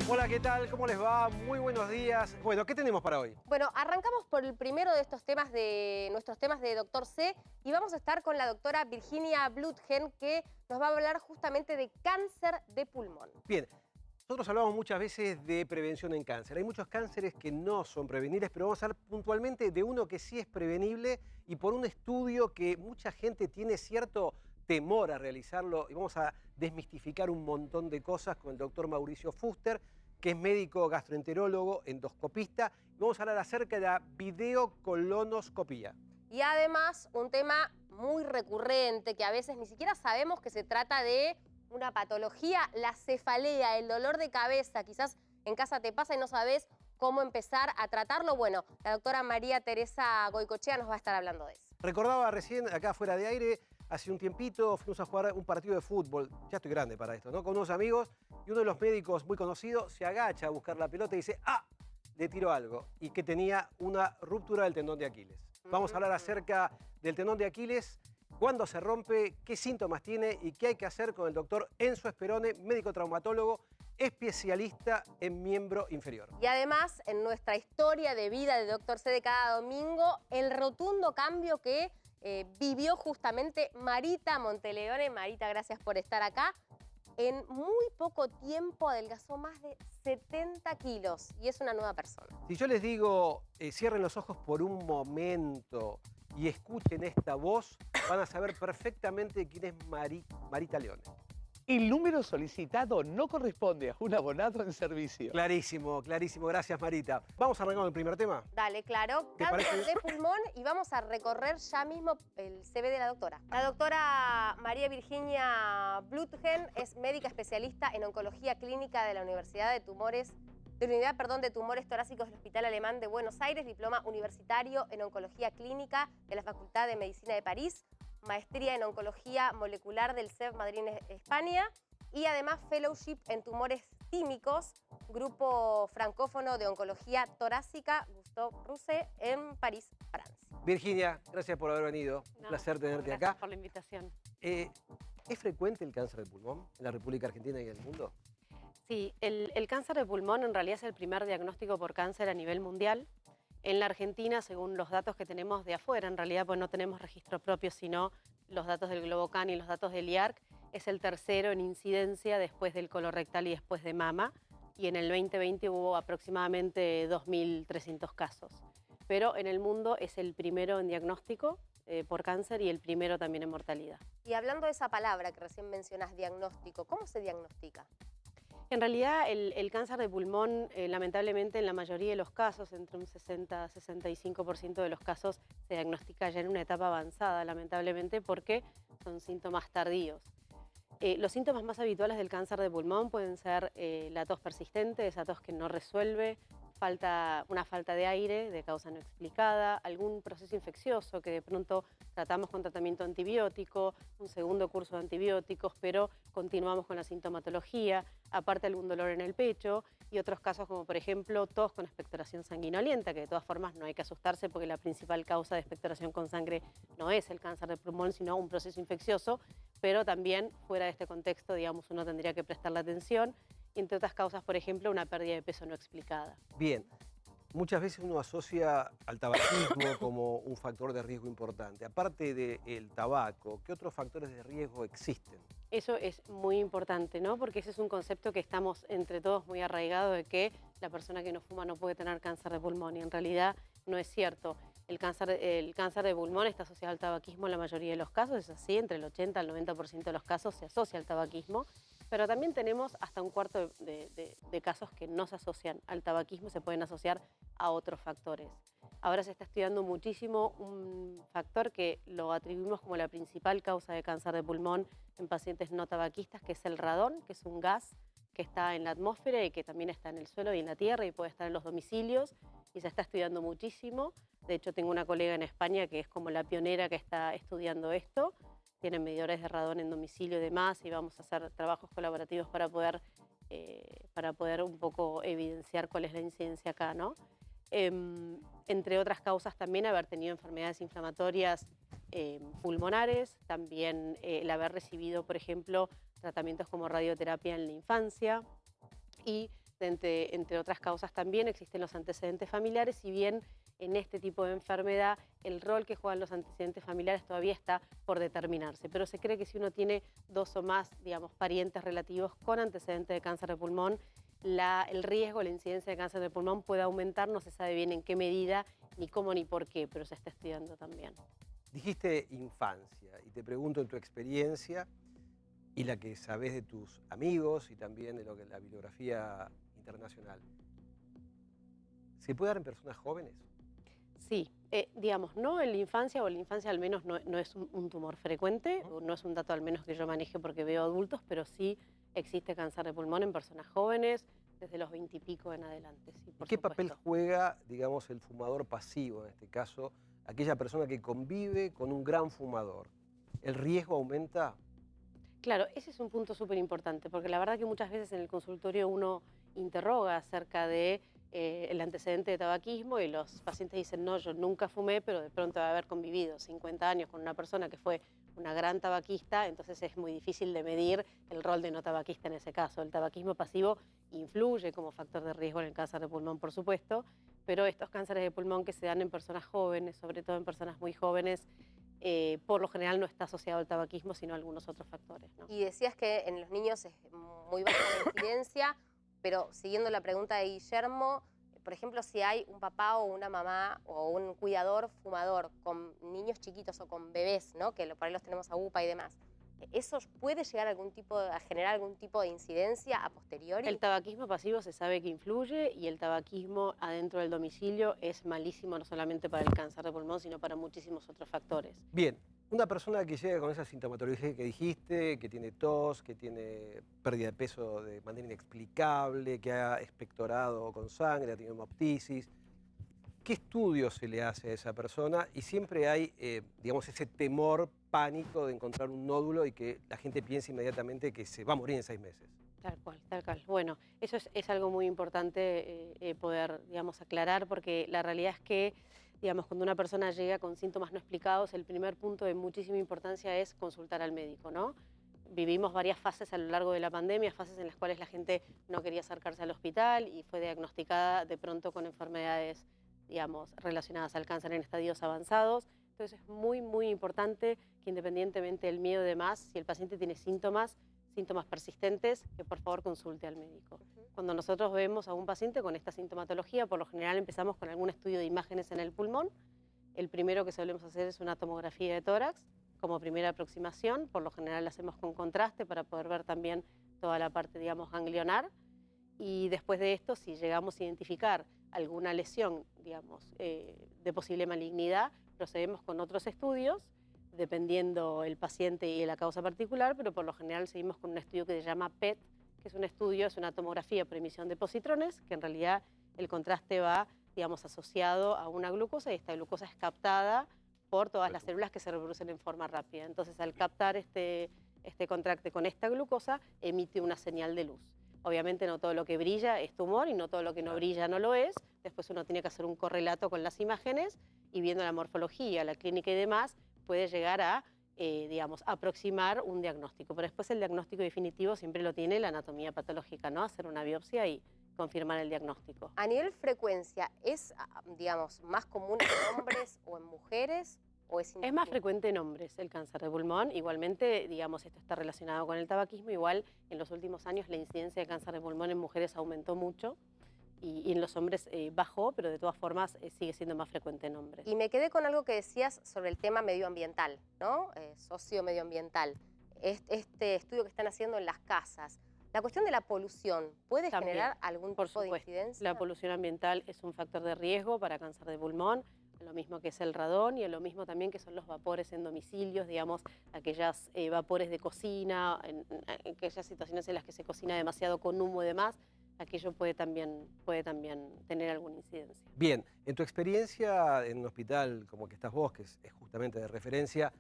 Hola, ¿qué tal? ¿Cómo les va? Muy buenos días. Bueno, ¿qué tenemos para hoy? Bueno, arrancamos por el primero de estos temas de nuestros temas de Doctor C y vamos a estar con la doctora Virginia Blutgen, que nos va a hablar justamente de cáncer de pulmón. Bien, nosotros hablamos muchas veces de prevención en cáncer. Hay muchos cánceres que no son prevenibles, pero vamos a hablar puntualmente de uno que sí es prevenible y por un estudio que mucha gente tiene cierto temor a realizarlo, y vamos a desmistificar un montón de cosas con el doctor Mauricio Fuster, que es médico gastroenterólogo, endoscopista, y vamos a hablar acerca de la videocolonoscopía. Y además, un tema muy recurrente que a veces ni siquiera sabemos que se trata de una patología, la cefalea, el dolor de cabeza. Quizás en casa te pasa y no sabes cómo empezar a tratarlo. Bueno, la doctora María Teresa Goicoechea nos va a estar hablando de eso. Recordaba recién, acá fuera de aire, hace un tiempito fuimos a jugar un partido de fútbol, ya estoy grande para esto, ¿no? Con unos amigos, y uno de los médicos muy conocidos se agacha a buscar la pelota y dice, ¡ah! Le tiró algo, y que tenía una ruptura del tendón de Aquiles. Vamos a hablar acerca del tendón de Aquiles, cuándo se rompe, qué síntomas tiene y qué hay que hacer con el doctor Enzo Sperone, médico traumatólogo, especialista en miembro inferior. Y además, en nuestra historia de vida de Doctor C de cada domingo, el rotundo cambio que vivió justamente Marita Monteleone. Marita, gracias por estar acá. En muy poco tiempo adelgazó más de 70 kilos y es una nueva persona. Si yo les digo, cierren los ojos por un momento y escuchen esta voz, van a saber perfectamente quién es Marita Leone. El número solicitado no corresponde a un abonado en servicio. Clarísimo, clarísimo. Gracias, Marita. Vamos a arrancar con el primer tema. Dale, claro. ¿Te Cáncer parece? de pulmón y vamos a recorrer ya mismo el CV de la doctora. La doctora María Virginia Blutgen es médica especialista en oncología clínica de la Universidad de Tumores, de la Unidad, de Tumores Torácicos del Hospital Alemán de Buenos Aires, diploma universitario en oncología clínica de la Facultad de Medicina de París, maestría en oncología molecular del CEP Madrid, España, y además fellowship en tumores tímicos, grupo francófono de oncología torácica Gustave Roussel en París, Francia. Virginia, gracias por haber venido. Un placer tenerte Gracias acá. por la invitación. ¿Es frecuente el cáncer de pulmón en la República Argentina y en el mundo? Sí, el cáncer de pulmón en realidad es el primer diagnóstico por cáncer a nivel mundial. En la Argentina, según los datos que tenemos de afuera, en realidad pues no tenemos registro propio, sino los datos del Globocan y los datos del IARC, es el tercero en incidencia después del colorectal y después de mama. Y en el 2020 hubo aproximadamente 2.300 casos. Pero en el mundo es el primero en diagnóstico por cáncer y el primero también en mortalidad. Y hablando de esa palabra que recién mencionás, diagnóstico, ¿cómo se diagnostica? En realidad, el cáncer de pulmón, lamentablemente, en la mayoría de los casos, entre un 60-65% de los casos, se diagnostica ya en una etapa avanzada, lamentablemente, porque son síntomas tardíos. Los síntomas más habituales del cáncer de pulmón pueden ser la tos persistente, esa tos que no resuelve, una falta de aire de causa no explicada, algún proceso infeccioso que de pronto tratamos con tratamiento antibiótico, un segundo curso de antibióticos, pero continuamos con la sintomatología, aparte algún dolor en el pecho y otros casos como por ejemplo tos con expectoración sanguinolenta, que de todas formas no hay que asustarse porque la principal causa de expectoración con sangre no es el cáncer de pulmón, sino un proceso infeccioso, pero también fuera de este contexto, digamos, uno tendría que prestarle atención. Y entre otras causas, por ejemplo, una pérdida de peso no explicada. Bien, muchas veces uno asocia al tabaquismo como un factor de riesgo importante. Aparte del tabaco, ¿qué otros factores de riesgo existen? Eso es muy importante, ¿no? Porque ese es un concepto que estamos entre todos muy arraigados de que la persona que no fuma no puede tener cáncer de pulmón y en realidad no es cierto. El cáncer de pulmón está asociado al tabaquismo en la mayoría de los casos, es así, entre el 80 al 90% de los casos se asocia al tabaquismo. Pero también tenemos hasta un cuarto de casos que no se asocian al tabaquismo, se pueden asociar a otros factores. Ahora se está estudiando muchísimo un factor que lo atribuimos como la principal causa de cáncer de pulmón en pacientes no tabaquistas, que es el radón, que es un gas que está en la atmósfera y que también está en el suelo y en la tierra y puede estar en los domicilios y se está estudiando muchísimo. De hecho, tengo una colega en España que es como la pionera que está estudiando esto. Tienen medidores de radón en domicilio y demás y vamos a hacer trabajos colaborativos para poder un poco evidenciar cuál es la incidencia acá, ¿no? Entre otras causas también haber tenido enfermedades inflamatorias pulmonares, también el haber recibido, por ejemplo, tratamientos como radioterapia en la infancia y Entre otras causas también existen los antecedentes familiares, si bien en este tipo de enfermedad el rol que juegan los antecedentes familiares todavía está por determinarse, pero se cree que si uno tiene 2 o más, digamos, parientes relativos con antecedentes de cáncer de pulmón, el riesgo, la incidencia de cáncer de pulmón puede aumentar, no se sabe bien en qué medida, ni cómo ni por qué, pero se está estudiando también. Dijiste infancia y te pregunto en tu experiencia y la que sabés de tus amigos y también de la bibliografía internacional. ¿Se puede dar en personas jóvenes? Sí, digamos, no en la infancia, o en la infancia al menos no es un tumor frecuente, o no es un dato al menos que yo maneje porque veo adultos, pero sí existe cáncer de pulmón en personas jóvenes, desde los 20 y pico en adelante. Sí, por ¿Qué supuesto. papel juega, digamos, el fumador pasivo, en este caso, aquella persona que convive con un gran fumador? ¿El riesgo aumenta? Claro, ese es un punto súper importante, porque la verdad que muchas veces en el consultorio uno interroga acerca de el antecedente de tabaquismo y los pacientes dicen, no, yo nunca fumé, pero de pronto de haber convivido 50 años con una persona que fue una gran tabaquista, entonces es muy difícil de medir el rol de no tabaquista en ese caso. El tabaquismo pasivo influye como factor de riesgo en el cáncer de pulmón, por supuesto, pero estos cánceres de pulmón que se dan en personas jóvenes, sobre todo en personas muy jóvenes, por lo general no está asociado al tabaquismo, sino a algunos otros factores, ¿no? Y decías que en los niños es muy baja la incidencia, pero siguiendo la pregunta de Guillermo, por ejemplo, si hay un papá o una mamá o un cuidador fumador con niños chiquitos o con bebés, ¿no? Que por ahí los tenemos a UPA y demás, ¿eso puede llegar a generar algún tipo de incidencia a posteriori? El tabaquismo pasivo se sabe que influye y el tabaquismo adentro del domicilio es malísimo no solamente para el cáncer de pulmón, sino para muchísimos otros factores. Bien, una persona que llega con esa sintomatología que dijiste, que tiene tos, que tiene pérdida de peso de manera inexplicable, que ha expectorado con sangre, ha tenido hemoptisis, ¿qué estudio se le hace a esa persona? Y siempre hay, digamos, ese temor, pánico de encontrar un nódulo y que la gente piense inmediatamente que se va a morir en 6 meses. Tal cual, tal cual. Bueno, eso es algo muy importante poder, digamos, aclarar, porque la realidad es que, digamos, cuando una persona llega con síntomas no explicados, el primer punto de muchísima importancia es consultar al médico, ¿no? Vivimos varias fases a lo largo de la pandemia, fases en las cuales la gente no quería acercarse al hospital y fue diagnosticada de pronto con enfermedades, digamos, relacionadas al cáncer en estadios avanzados. Entonces es muy, muy importante que independientemente del miedo y demás, si el paciente tiene síntomas persistentes, que por favor consulte al médico. Cuando nosotros vemos a un paciente con esta sintomatología, por lo general empezamos con algún estudio de imágenes en el pulmón. El primero que solemos hacer es una tomografía de tórax, como primera aproximación. Por lo general la hacemos con contraste para poder ver también toda la parte, digamos, ganglionar. Y después de esto, si llegamos a identificar alguna lesión, digamos, de posible malignidad, procedemos con otros estudios, dependiendo el paciente y la causa particular, pero por lo general seguimos con un estudio que se llama PET, que es un estudio, es una tomografía por emisión de positrones, que en realidad el contraste va, digamos, asociado a una glucosa y esta glucosa es captada por todas las células que se reproducen en forma rápida. Entonces, al captar este contraste con esta glucosa, emite una señal de luz. Obviamente no todo lo que brilla es tumor y no todo lo que no brilla no lo es. Después uno tiene que hacer un correlato con las imágenes y viendo la morfología, la clínica y demás, puede llegar a, digamos, aproximar un diagnóstico. Pero después el diagnóstico definitivo siempre lo tiene la anatomía patológica, ¿no? Hacer una biopsia y confirmar el diagnóstico. A nivel frecuencia, ¿es, digamos, más común en hombres o en mujeres? ¿O es más frecuente en hombres el cáncer de pulmón. Igualmente, digamos, esto está relacionado con el tabaquismo. Igual, en los últimos años la incidencia de cáncer de pulmón en mujeres aumentó mucho. Y en los hombres bajó, pero de todas formas sigue siendo más frecuente en hombres. Y me quedé con algo que decías sobre el tema medioambiental, ¿no? Socio-medioambiental. Este estudio que están haciendo en las casas. La cuestión de la polución, ¿puede generar algún tipo de incidencia? La polución ambiental es un factor de riesgo para cáncer de pulmón, lo mismo que es el radón y lo mismo también que son los vapores en domicilios, digamos, aquellas vapores de cocina, en aquellas situaciones en las que se cocina demasiado con humo y demás, aquello puede también tener alguna incidencia. Bien, en tu experiencia en un hospital como que estás vos, que es justamente de referencia,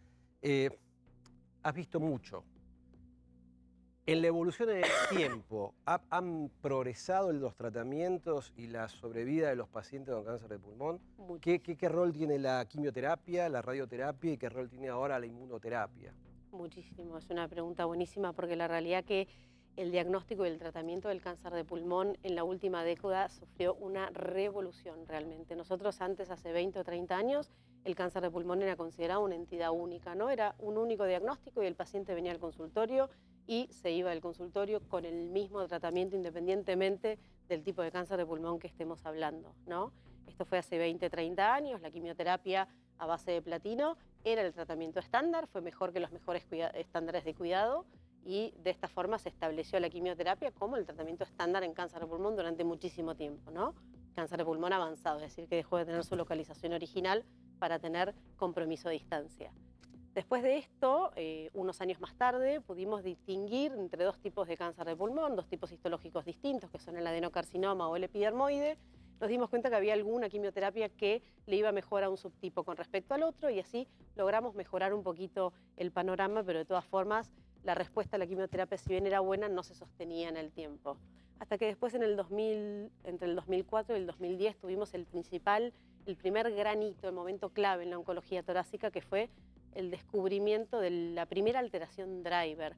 has visto mucho. En la evolución en el tiempo, ¿han progresado los tratamientos y la sobrevida de los pacientes con cáncer de pulmón? ¿Qué rol tiene la quimioterapia, la radioterapia y qué rol tiene ahora la inmunoterapia? Muchísimo, es una pregunta buenísima porque la realidad que el diagnóstico y el tratamiento del cáncer de pulmón en la última década sufrió una revolución realmente. Nosotros antes, hace 20 o 30 años, el cáncer de pulmón era considerado una entidad única, ¿no? Era un único diagnóstico y el paciente venía al consultorio y se iba del consultorio con el mismo tratamiento independientemente del tipo de cáncer de pulmón que estemos hablando, ¿no? Esto fue hace 20, 30 años, la quimioterapia a base de platino era el tratamiento estándar, fue mejor que los mejores estándares de cuidado, y de esta forma se estableció la quimioterapia como el tratamiento estándar en cáncer de pulmón durante muchísimo tiempo, ¿no? Cáncer de pulmón avanzado, es decir, que dejó de tener su localización original para tener compromiso de distancia. Después de esto, unos años más tarde, pudimos distinguir entre dos tipos de cáncer de pulmón, dos tipos histológicos distintos, que son el adenocarcinoma o el epidermoide. Nos dimos cuenta que había alguna quimioterapia que le iba mejor a un subtipo con respecto al otro, y así logramos mejorar un poquito el panorama, pero de todas formas la respuesta a la quimioterapia, si bien era buena, no se sostenía en el tiempo. Hasta que después, entre el 2004 y el 2010, tuvimos el primer gran hito, el momento clave en la oncología torácica, que fue el descubrimiento de la primera alteración driver.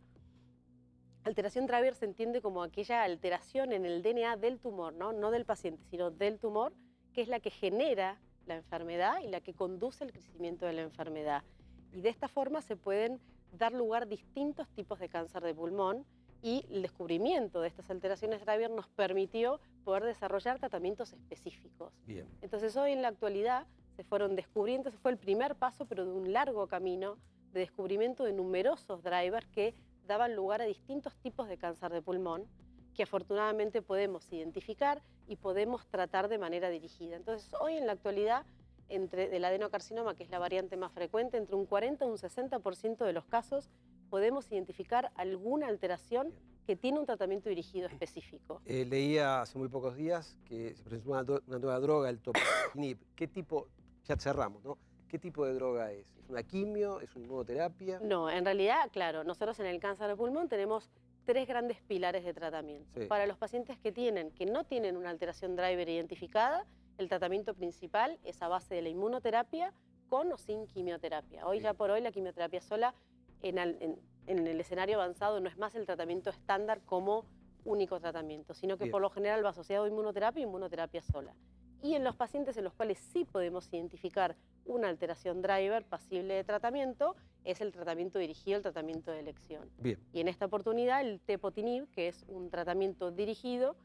Alteración driver se entiende como aquella alteración en el DNA del tumor, no del paciente, sino del tumor, que es la que genera la enfermedad y la que conduce al crecimiento de la enfermedad. Y de esta forma se pueden dar lugar a distintos tipos de cáncer de pulmón, y el descubrimiento de estas alteraciones driver nos permitió poder desarrollar tratamientos específicos. Bien. Entonces hoy en la actualidad se fueron descubriendo, ese fue el primer paso, pero de un largo camino de descubrimiento de numerosos drivers que daban lugar a distintos tipos de cáncer de pulmón, que afortunadamente podemos identificar y podemos tratar de manera dirigida. Entonces hoy en la actualidad, del adenocarcinoma, que es la variante más frecuente, entre un 40 y un 60% de los casos podemos identificar alguna alteración que tiene un tratamiento dirigido específico. Leía hace muy pocos días que se presentó una nueva droga, el topotecan. ¿Qué tipo, ya cerramos, ¿no? ¿Qué tipo de droga es? ¿Es una quimio? ¿Es una inmunoterapia? No, en realidad, claro, nosotros en el cáncer de pulmón tenemos 3 grandes pilares de tratamiento. Sí. Para los pacientes que no tienen una alteración driver identificada, el tratamiento principal es a base de la inmunoterapia con o sin quimioterapia. Hoy, ya por hoy, la quimioterapia sola en el escenario avanzado no es más el tratamiento estándar como único tratamiento, sino que por lo general va asociado a inmunoterapia y inmunoterapia sola. Y en los pacientes en los cuales sí podemos identificar una alteración driver pasible de tratamiento, es el tratamiento dirigido, el tratamiento de elección. Bien. Y en esta oportunidad el tepotinib, que es un tratamiento dirigido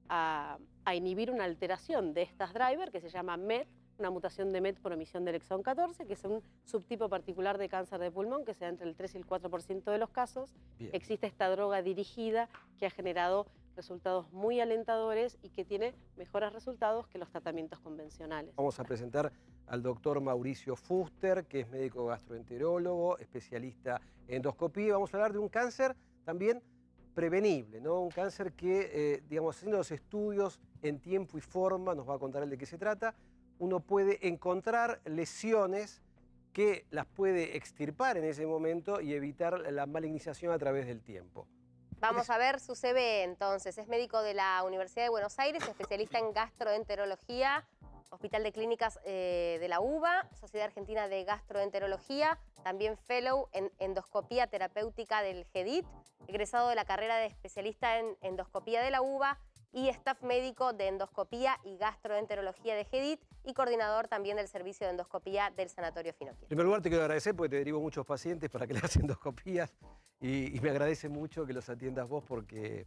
a inhibir una alteración de estas drivers que se llama MET, una mutación de MET por omisión del exón 14, que es un subtipo particular de cáncer de pulmón que se da entre el 3 y el 4% de los casos. Bien. Existe esta droga dirigida que ha generado resultados muy alentadores y que tiene mejores resultados que los tratamientos convencionales. Vamos a presentar al doctor Mauricio Fuster, que es médico gastroenterólogo, especialista en endoscopía. Vamos a hablar de un cáncer también prevenible, ¿no? Un cáncer que, digamos, haciendo los estudios en tiempo y forma, nos va a contar él de qué se trata, uno puede encontrar lesiones que las puede extirpar en ese momento y evitar la malignización a través del tiempo. Vamos a ver su CV entonces. Es médico de la Universidad de Buenos Aires, especialista en gastroenterología, Hospital de Clínicas de la UBA, Sociedad Argentina de Gastroenterología, también fellow en endoscopía terapéutica del GEDIT, egresado de la carrera de especialista en endoscopía de la UBA y staff médico de endoscopía y gastroenterología de GEDIT y coordinador también del servicio de endoscopía del Sanatorio Finocchiaro. En primer lugar te quiero agradecer porque te derivo muchos pacientes para que le hagas endoscopías y me agradece mucho que los atiendas vos porque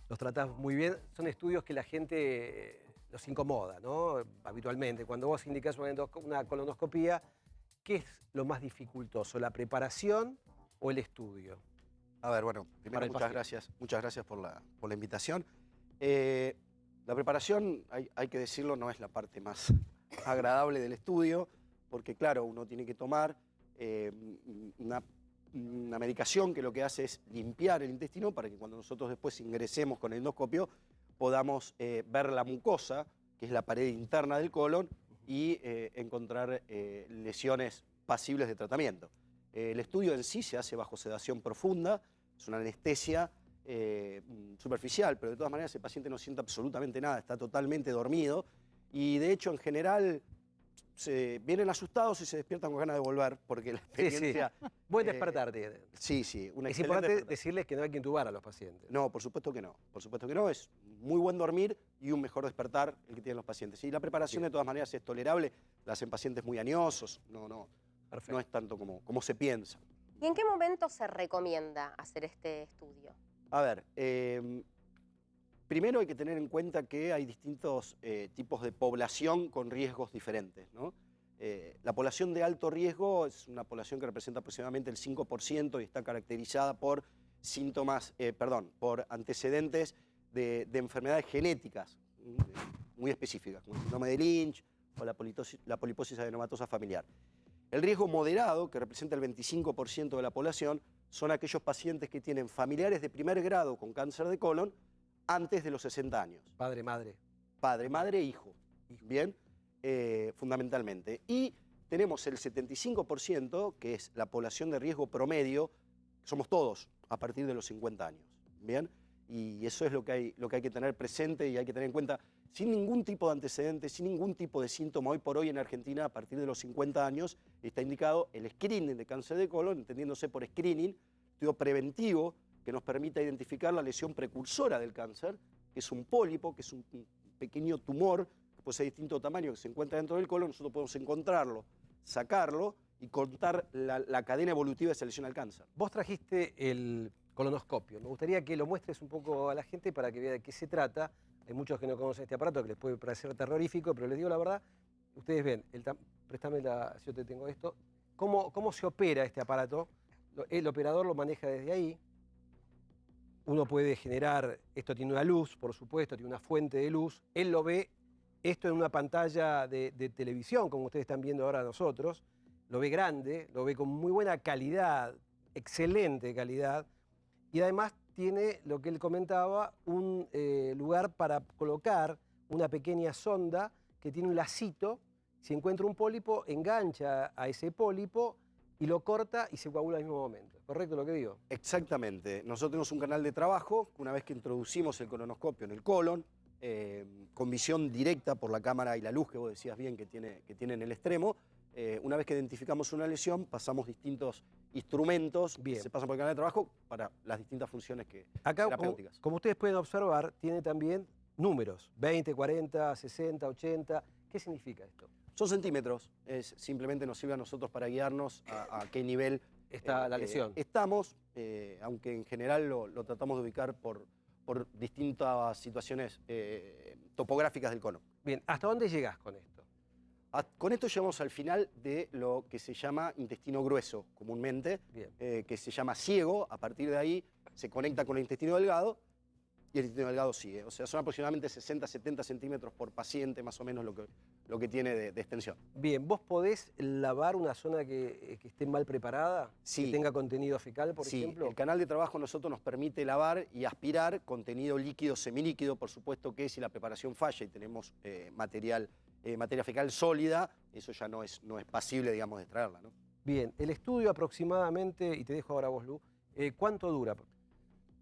los tratás muy bien. Son estudios que la gente los incomoda, ¿no? Habitualmente. Cuando vos indicás una colonoscopía, ¿qué es lo más dificultoso? ¿La preparación o el estudio? A ver, bueno, primero muchas gracias por la invitación. La preparación, hay que decirlo, no es la parte más agradable del estudio, porque claro, uno tiene que tomar una medicación que lo que hace es limpiar el intestino para que cuando nosotros después ingresemos con el endoscopio podamos ver la mucosa, que es la pared interna del colon, y encontrar lesiones pasibles de tratamiento. El estudio en sí se hace bajo sedación profunda, es una anestesia superficial, pero de todas maneras el paciente no siente absolutamente nada, está totalmente dormido y de hecho en general vienen asustados y se despiertan con ganas de volver, porque la experiencia... Sí. Buen despertar tiene. Sí, Es importante decirles que no hay que intubar a los pacientes. No, por supuesto que no. Por supuesto que no. Es muy buen dormir y un mejor despertar el que tienen los pacientes. Y la preparación de todas maneras es tolerable. La hacen pacientes muy añosos. No es tanto como se piensa. ¿Y en qué momento se recomienda hacer este estudio? A ver, primero hay que tener en cuenta que hay distintos tipos de población con riesgos diferentes, ¿no? La población de alto riesgo es una población que representa aproximadamente el 5% y está caracterizada por por antecedentes de enfermedades genéticas muy específicas, como el síndrome de Lynch o la poliposis adenomatosa familiar. El riesgo moderado, que representa el 25% de la población, son aquellos pacientes que tienen familiares de primer grado con cáncer de colon antes de los 60 años. Padre, madre. Padre, madre, hijo. Bien, fundamentalmente. Y tenemos el 75%, que es la población de riesgo promedio, que somos todos a partir de los 50 años. Bien, y eso es lo que hay que tener presente y hay que tener en cuenta. Sin ningún tipo de antecedentes, sin ningún tipo de síntoma, hoy por hoy en Argentina, a partir de los 50 años, está indicado el screening de cáncer de colon, entendiéndose por screening, estudio preventivo, que nos permita identificar la lesión precursora del cáncer, que es un pólipo, que es un pequeño tumor, que puede ser de distinto tamaño, que se encuentra dentro del colon. Nosotros podemos encontrarlo, sacarlo y contar la cadena evolutiva de esa lesión al cáncer. Vos trajiste el colonoscopio. Me gustaría que lo muestres un poco a la gente para que vea de qué se trata. Hay muchos que no conocen este aparato, que les puede parecer terrorífico, pero les digo la verdad, ustedes ven, préstame si yo te tengo esto, cómo se opera este aparato. El operador lo maneja desde ahí. Uno puede generar, esto tiene una luz, por supuesto, tiene una fuente de luz. Él lo ve, esto en una pantalla de televisión, como ustedes están viendo ahora nosotros. Lo ve grande, lo ve con muy buena calidad, excelente calidad. Y además tiene, lo que él comentaba, un lugar para colocar una pequeña sonda que tiene un lacito. Si encuentra un pólipo, engancha a ese pólipo y lo corta y se coagula al mismo momento. ¿Correcto lo que digo? Exactamente. Nosotros tenemos un canal de trabajo, una vez que introducimos el colonoscopio en el colon, con visión directa por la cámara y la luz que vos decías bien que tiene en el extremo. Una vez que identificamos una lesión, pasamos distintos instrumentos que se pasan por el canal de trabajo para las distintas funciones terapéuticas. Como ustedes pueden observar, tiene también números, 20, 40, 60, 80. ¿Qué significa esto? Son centímetros, simplemente nos sirve a nosotros para guiarnos a qué nivel está la lesión. Estamos, aunque en general lo tratamos de ubicar por distintas situaciones topográficas del colon. Bien, ¿hasta dónde llegás con esto? Con esto llegamos al final de lo que se llama intestino grueso comúnmente, que se llama ciego. A partir de ahí se conecta con el intestino delgado y el intestino delgado sigue. O sea, son aproximadamente 60, 70 centímetros por paciente, más o menos lo que tiene de extensión. Bien, ¿vos podés lavar una zona que esté mal preparada? Sí. ¿Que tenga contenido fecal, por ejemplo? Sí, el canal de trabajo nosotros nos permite lavar y aspirar contenido líquido, semilíquido. Por supuesto que si la preparación falla y tenemos materia fecal sólida, eso ya no es pasible, digamos, de extraerla, ¿no? Bien, el estudio aproximadamente, y te dejo ahora vos, Lu, ¿cuánto dura?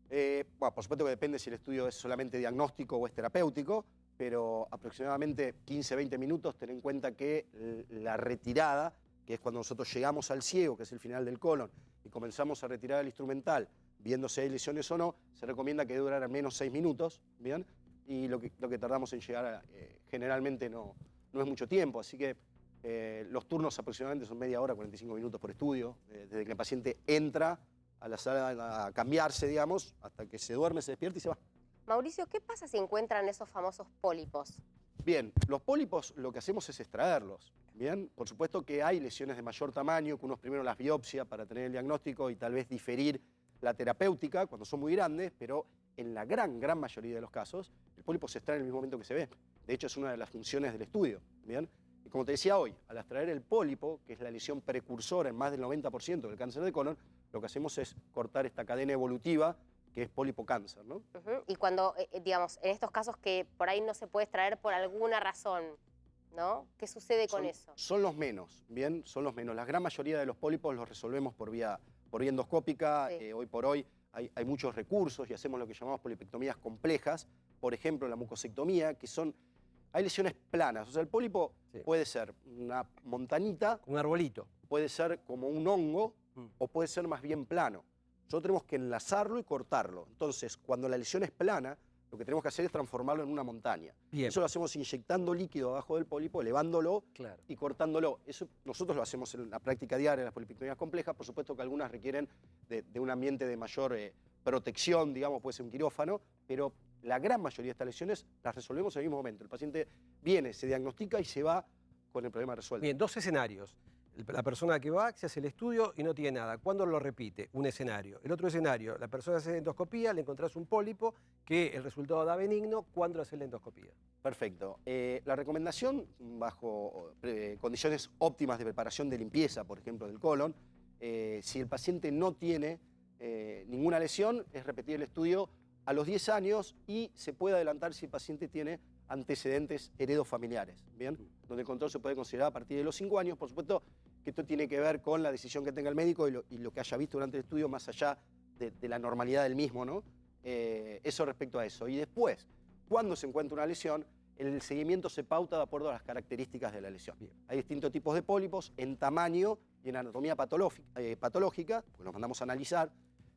Bueno, por supuesto que depende si el estudio es solamente diagnóstico o es terapéutico, pero aproximadamente 15-20 minutos. Ten en cuenta que la retirada, que es cuando nosotros llegamos al ciego, que es el final del colon, y comenzamos a retirar el instrumental, viendo si hay lesiones o no, se recomienda que debe durar al menos 6 minutos, ¿bien? Y lo que tardamos en llegar generalmente no es mucho tiempo, así que los turnos aproximadamente son media hora, 45 minutos por estudio, desde que el paciente entra a la sala a cambiarse, digamos, hasta que se duerme, se despierta y se va. Mauricio, ¿qué pasa si encuentran esos famosos pólipos? Bien, los pólipos lo que hacemos es extraerlos, ¿bien? Por supuesto que hay lesiones de mayor tamaño, que uno primero las biopsia para tener el diagnóstico y tal vez diferir la terapéutica cuando son muy grandes, pero en la gran mayoría de los casos, el pólipo se extrae en el mismo momento que se ve. De hecho, es una de las funciones del estudio, ¿bien? Y como te decía hoy, al extraer el pólipo, que es la lesión precursora en más del 90% del cáncer de colon, lo que hacemos es cortar esta cadena evolutiva que es pólipo-cáncer, ¿no? Y cuando, digamos, en estos casos que por ahí no se puede extraer por alguna razón, ¿no? ¿Qué sucede con eso? Son los menos, ¿bien? Son los menos. La gran mayoría de los pólipos los resolvemos por vía endoscópica. Sí. Hoy por hoy hay muchos recursos y hacemos lo que llamamos polipectomías complejas. Por ejemplo, la mucosectomía, que son Hay lesiones planas, o sea, el pólipo puede ser una montanita, un arbolito, puede ser como un hongo o puede ser más bien plano. Nosotros tenemos que enlazarlo y cortarlo. Entonces, cuando la lesión es plana, lo que tenemos que hacer es transformarlo en una montaña. Bien. Eso lo hacemos inyectando líquido abajo del pólipo, elevándolo y cortándolo. Eso nosotros lo hacemos en la práctica diaria, en las polipectomías complejas. Por supuesto que algunas requieren de un ambiente de mayor protección, digamos, puede ser un quirófano, pero la gran mayoría de estas lesiones las resolvemos en el mismo momento. El paciente viene, se diagnostica y se va con el problema resuelto. Bien, dos escenarios. La persona que va, se hace el estudio y no tiene nada. ¿Cuándo lo repite? Un escenario. El otro escenario, la persona hace endoscopía, le encontrás un pólipo que el resultado da benigno. ¿Cuándo hace la endoscopía? Perfecto. La recomendación, bajo condiciones óptimas de preparación de limpieza, por ejemplo, del colon, si el paciente no tiene ninguna lesión, es repetir el estudio a los 10 años y se puede adelantar si el paciente tiene antecedentes heredofamiliares, ¿bien? Donde el control se puede considerar a partir de los 5 años. Por supuesto que esto tiene que ver con la decisión que tenga el médico y lo que haya visto durante el estudio, más allá de la normalidad del mismo, ¿no? Eso respecto a eso. Y después, cuando se encuentra una lesión, el seguimiento se pauta de acuerdo a las características de la lesión. Bien. Hay distintos tipos de pólipos en tamaño y en anatomía patológica, pues los mandamos a analizar.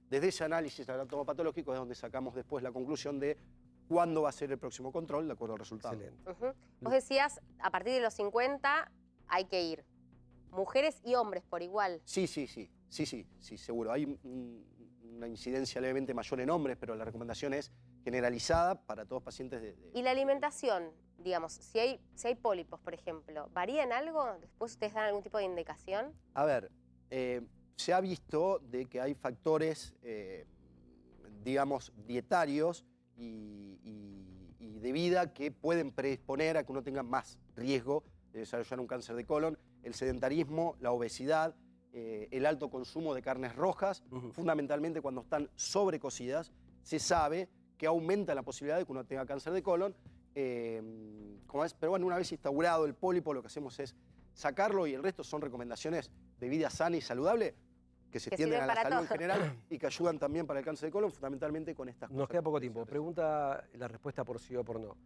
Desde ese análisis anatomopatológico es donde sacamos después la conclusión de cuándo va a ser el próximo control de acuerdo al resultado. Excelente. Vos decías, a partir de los 50 hay que ir. ¿Mujeres y hombres por igual? Sí, seguro. Hay una incidencia levemente mayor en hombres, pero la recomendación es generalizada para todos pacientes ¿Y la alimentación? Digamos, si hay pólipos, por ejemplo, ¿varía en algo? ¿Después ustedes dan algún tipo de indicación? A ver, se ha visto de que hay factores, digamos, dietarios y de vida que pueden predisponer a que uno tenga más riesgo de desarrollar un cáncer de colon. El sedentarismo, la obesidad, el alto consumo de carnes rojas, fundamentalmente cuando están sobrecocidas, se sabe que aumenta la posibilidad de que uno tenga cáncer de colon. Pero bueno, una vez instaurado el pólipo, lo que hacemos es sacarlo y el resto son recomendaciones de vida sana y saludable que se tienden a la salud en general y que ayudan también para el cáncer de colon, fundamentalmente con estas cosas. Nos queda poco tiempo. Pregunta la respuesta por sí o por no.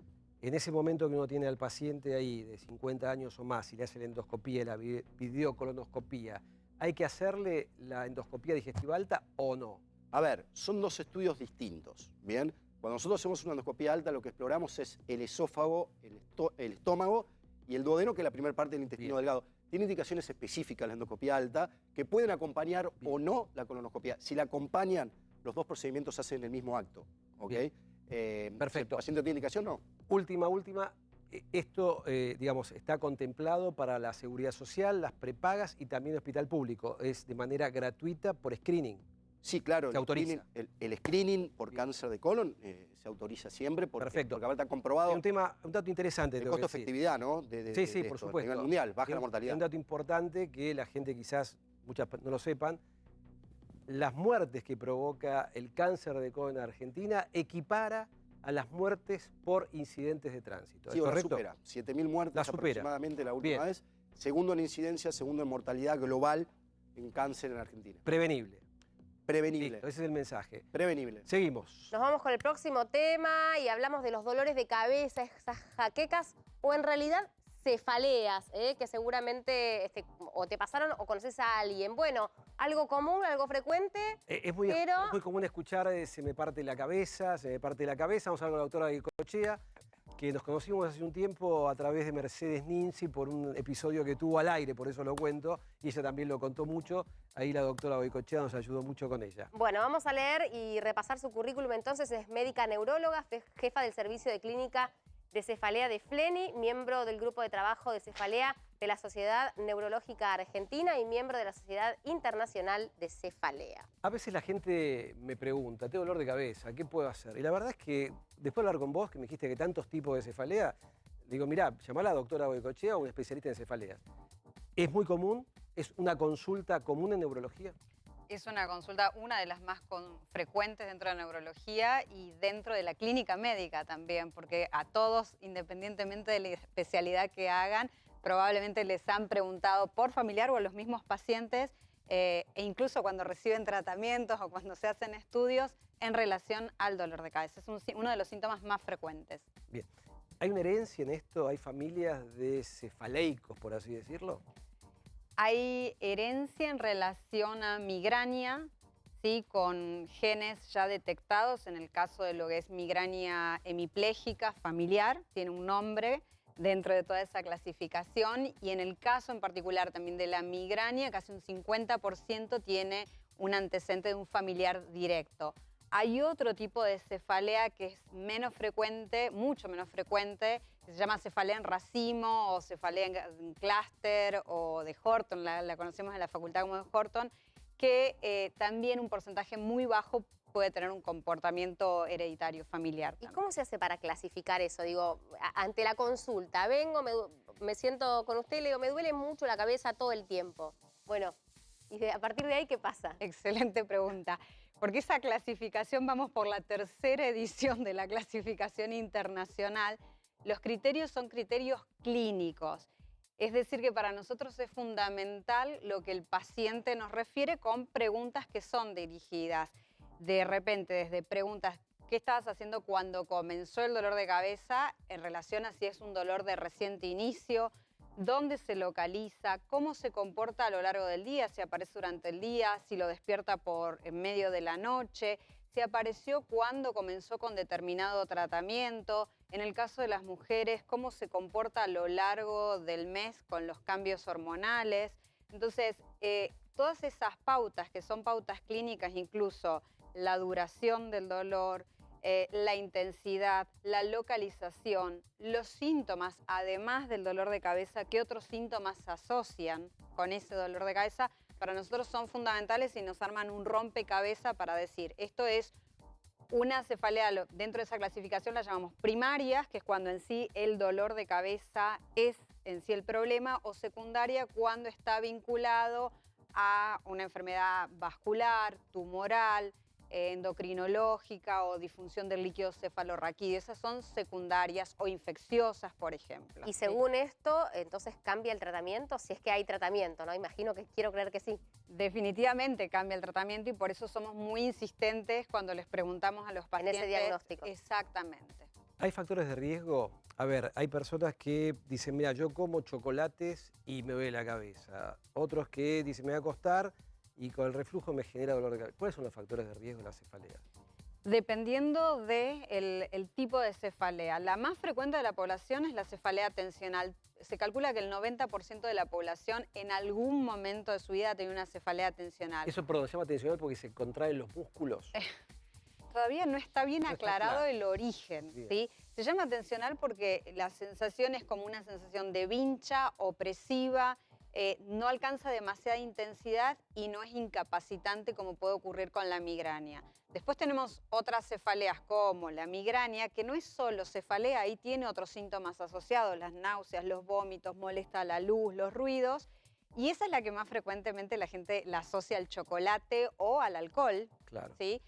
En ese momento que uno tiene al paciente ahí de 50 años o más y le hace la endoscopía, la videocolonoscopía, ¿hay que hacerle la endoscopía digestiva alta o no? A ver, son dos estudios distintos, ¿bien? Cuando nosotros hacemos una endoscopía alta, lo que exploramos es el esófago, el estómago y el duodeno, que es la primera parte del intestino delgado. Tiene indicaciones específicas la endoscopía alta que pueden acompañar o no la colonoscopía. Si la acompañan, los dos procedimientos se hacen en el mismo acto, ¿ok? Perfecto. Si el paciente tiene indicación, no. Última. Esto, digamos, está contemplado para la seguridad social, las prepagas y también el hospital público. Es de manera gratuita por screening. Sí, claro. Se autoriza. El screening por cáncer de colon se autoriza siempre porque ahora está comprobado. Es un dato interesante. El costo-efectividad, ¿no? Sí, por supuesto. A nivel mundial, baja la mortalidad. Un dato importante que la gente quizás, muchas no lo sepan, las muertes que provoca el cáncer de colon en Argentina equipara a las muertes por incidentes de tránsito. Sí, ¿Es correcto? supera. 7.000 muertes aproximadamente la última vez. Segundo en incidencia, segundo en mortalidad global en cáncer en Argentina. Prevenible. Prevenible. Listo, ese es el mensaje. Prevenible. Seguimos. Nos vamos con el próximo tema y hablamos de los dolores de cabeza, esas jaquecas o en realidad cefaleas, que seguramente o te pasaron o conoces a alguien. Bueno, algo común, algo frecuente, es muy común escuchar se me parte la cabeza. Vamos a hablar con la doctora Goicoechea, que nos conocimos hace un tiempo a través de Mercedes Ninzi por un episodio que tuvo al aire, por eso lo cuento, y ella también lo contó mucho. Ahí la doctora Goicoechea nos ayudó mucho con ella. Bueno, vamos a leer y repasar su currículum entonces. Es médica neuróloga, jefa del servicio de clínica de cefalea de FLENI, miembro del grupo de trabajo de cefalea de la Sociedad Neurológica Argentina y miembro de la Sociedad Internacional de Cefalea. A veces la gente me pregunta, tengo dolor de cabeza, ¿qué puedo hacer? Y la verdad es que después de hablar con vos, que me dijiste que tantos tipos de cefalea, digo, mirá, llamá a la doctora Goicoechea o un especialista en cefaleas. ¿Es muy común? ¿Es una consulta común en neurología? Es una consulta, una de las más frecuentes dentro de la neurología y dentro de la clínica médica también, porque a todos, independientemente de la especialidad que hagan, probablemente les han preguntado por familiar o a los mismos pacientes, e incluso cuando reciben tratamientos o cuando se hacen estudios en relación al dolor de cabeza. Es uno de los síntomas más frecuentes. Bien. ¿Hay una herencia en esto? ¿Hay familias de cefaleicos, por así decirlo? Hay herencia en relación a migraña, ¿sí? Con genes ya detectados, en el caso de lo que es migraña hemipléjica familiar, tiene un nombre dentro de toda esa clasificación, y en el caso en particular también de la migraña, casi un 50% tiene un antecedente de un familiar directo. Hay otro tipo de cefalea que es menos frecuente, mucho menos frecuente, que se llama cefalea en racimo o cefalea en clúster o de Horton, la conocemos en la facultad como de Horton, que también un porcentaje muy bajo puede tener un comportamiento hereditario familiar. ¿Y cómo se hace para clasificar eso? Digo, ante la consulta, vengo, me siento con usted y le digo, me duele mucho la cabeza todo el tiempo. Bueno, y a partir de ahí, ¿qué pasa? Excelente pregunta. Porque esa clasificación, vamos por la tercera edición de la clasificación internacional, los criterios son criterios clínicos. Es decir, que para nosotros es fundamental lo que el paciente nos refiere con preguntas que son dirigidas. De repente, desde preguntas, ¿qué estabas haciendo cuando comenzó el dolor de cabeza? En relación a si es un dolor de reciente inicio, dónde se localiza, cómo se comporta a lo largo del día, si aparece durante el día, si lo despierta en medio de la noche, si apareció cuando comenzó con determinado tratamiento. En el caso de las mujeres, cómo se comporta a lo largo del mes con los cambios hormonales. Entonces, todas esas pautas, que son pautas clínicas, incluso la duración del dolor, la intensidad, la localización, los síntomas, además del dolor de cabeza, ¿qué otros síntomas se asocian con ese dolor de cabeza? Para nosotros son fundamentales y nos arman un rompecabezas para decir, esto es una cefalea, dentro de esa clasificación la llamamos primarias, que es cuando en sí el dolor de cabeza es en sí el problema, o secundaria cuando está vinculado a una enfermedad vascular, tumoral, endocrinológica o disfunción del líquido cefalorraquídeo. Esas son secundarias o infecciosas, por ejemplo. Y según esto, entonces cambia el tratamiento, si es que hay tratamiento, ¿no? Imagino que quiero creer que sí. Definitivamente cambia el tratamiento y por eso somos muy insistentes cuando les preguntamos a los pacientes. En ese diagnóstico. Exactamente. ¿Hay factores de riesgo? A ver, hay personas que dicen, mira, yo como chocolates y me duele la cabeza. Otros que dicen, me voy a acostar y con el reflujo me genera dolor de cabeza. ¿Cuáles son los factores de riesgo de la cefalea? Dependiendo del tipo de cefalea. La más frecuente de la población es la cefalea tensional. Se calcula que el 90% de la población en algún momento de su vida tiene una cefalea tensional. Eso, perdón, se llama tensional porque se contraen los músculos. Todavía no está bien aclarado claro. El origen, ¿sí? Se llama tensional porque la sensación es como una sensación de vincha, opresiva, no alcanza demasiada intensidad y no es incapacitante como puede ocurrir con la migraña. Después tenemos otras cefaleas como la migraña, que no es solo cefalea, ahí tiene otros síntomas asociados, las náuseas, los vómitos, molesta la luz, los ruidos, y esa es la que más frecuentemente la gente la asocia al chocolate o al alcohol, Claro. ¿sí?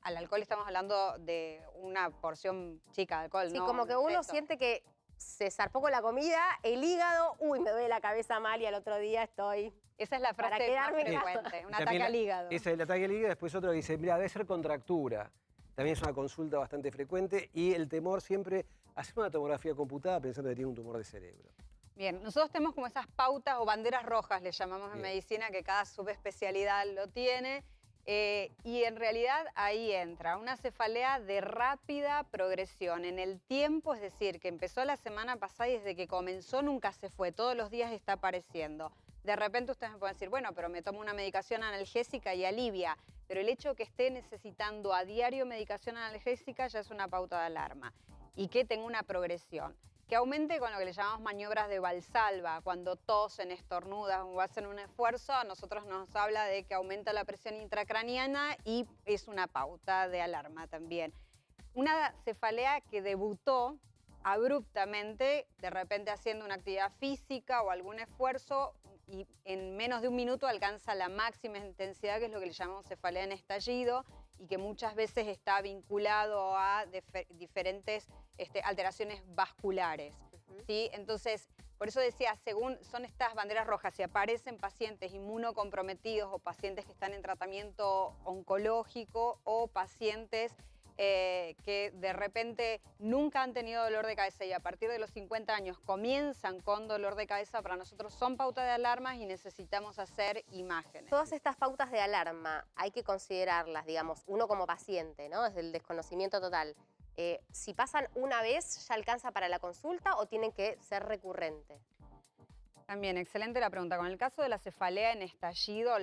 Al alcohol estamos hablando de una porción chica de alcohol, Sí, ¿no? como que uno siente que se zarpó con la comida, el hígado, uy, me duele la cabeza mal y al otro día estoy... Esa es la Para frase más quedarme en casa. frecuente, un También ataque al hígado. Ese es el ataque al hígado. Después otro que dice, mira, debe ser contractura. También es una consulta bastante frecuente. Y el temor siempre, hacer una tomografía computada pensando que tiene un tumor de cerebro. Bien, nosotros tenemos como esas pautas o banderas rojas, le llamamos en Bien. medicina, que cada subespecialidad lo tiene. Y en realidad ahí entra una cefalea de rápida progresión en el tiempo, es decir, que empezó la semana pasada y desde que comenzó nunca se fue, todos los días está apareciendo. De repente ustedes me pueden decir, bueno, pero me tomo una medicación analgésica y alivia, pero el hecho de que esté necesitando a diario medicación analgésica ya es una pauta de alarma y que tenga una progresión. Que aumente con lo que le llamamos maniobras de Valsalva, cuando tosen, estornudan o hacen un esfuerzo, a nosotros nos habla de que aumenta la presión intracraniana y es una pauta de alarma también. Una cefalea que debutó abruptamente, de repente haciendo una actividad física o algún esfuerzo y en menos de un minuto alcanza la máxima intensidad, que es lo que le llamamos cefalea en estallido, y que muchas veces está vinculado a diferentes alteraciones vasculares. ¿Sí? Entonces, por eso decía, según son estas banderas rojas, si aparecen pacientes inmunocomprometidos o pacientes que están en tratamiento oncológico o pacientes que de repente nunca han tenido dolor de cabeza y a partir de los 50 años comienzan con dolor de cabeza, para nosotros son pautas de alarma y necesitamos hacer imágenes. Todas estas pautas de alarma hay que considerarlas, digamos, uno como paciente, ¿no? Desde el desconocimiento total. Si pasan una vez, ¿ya alcanza para la consulta o tienen que ser recurrentes? También, excelente la pregunta. Con el caso de la cefalea en estallido,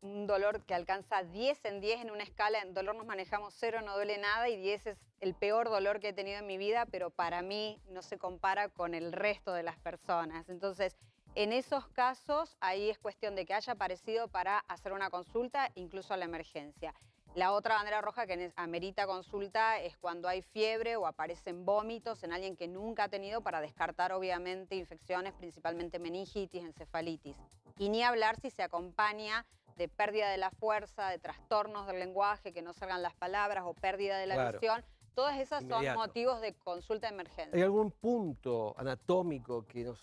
un dolor que alcanza 10 en 10 en una escala, en dolor nos manejamos 0, no duele nada, y 10 es el peor dolor que he tenido en mi vida, pero para mí no se compara con el resto de las personas. Entonces, en esos casos, ahí es cuestión de que haya aparecido para hacer una consulta, incluso a la emergencia. La otra bandera roja que amerita consulta es cuando hay fiebre o aparecen vómitos en alguien que nunca ha tenido, para descartar obviamente infecciones, principalmente meningitis, encefalitis. Y ni hablar si se acompaña de pérdida de la fuerza, de trastornos del lenguaje, que no salgan las palabras, o pérdida de la visión. Todas esas son motivos de consulta de emergencia. ¿Hay algún punto anatómico que nos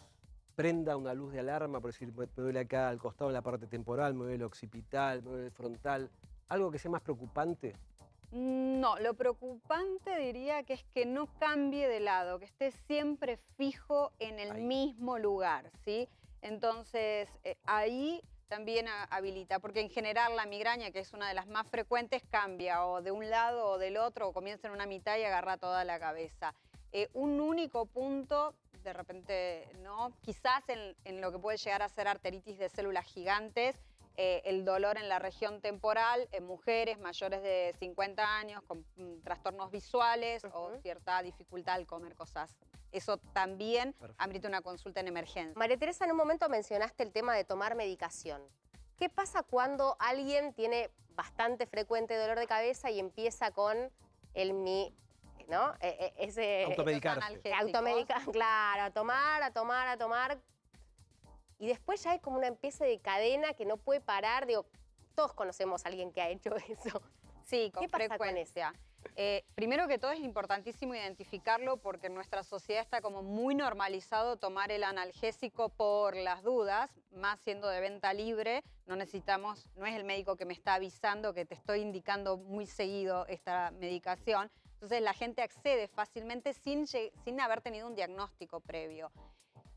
prenda una luz de alarma? Por decir, me duele acá al costado en la parte temporal, me duele el occipital, me duele el frontal. ¿Algo que sea más preocupante? No, lo preocupante diría que es que no cambie de lado, que esté siempre fijo en el mismo lugar, ¿sí? Entonces, ahí también habilita, porque en general la migraña, que es una de las más frecuentes, cambia o de un lado o del otro, o comienza en una mitad y agarra toda la cabeza. Un único punto, de repente, no, quizás en lo que puede llegar a ser arteritis de células gigantes, el dolor en la región temporal, en mujeres mayores de 50 años con trastornos visuales o cierta dificultad al comer cosas. Eso también amerita una consulta en emergencia. María Teresa, en un momento mencionaste el tema de tomar medicación. ¿Qué pasa cuando alguien tiene bastante frecuente dolor de cabeza y empieza con ¿no? Automedicarse. Claro, a tomar. Y después ya hay como una especie de cadena que no puede parar. Digo, todos conocemos a alguien que ha hecho eso. Sí, con ¿Qué pasa frecuencia. Primero que todo es importantísimo identificarlo, porque en nuestra sociedad está como muy normalizado tomar el analgésico por las dudas, más siendo de venta libre. No necesitamos, no es el médico que me está avisando que te estoy indicando muy seguido esta medicación. Entonces la gente accede fácilmente sin haber tenido un diagnóstico previo.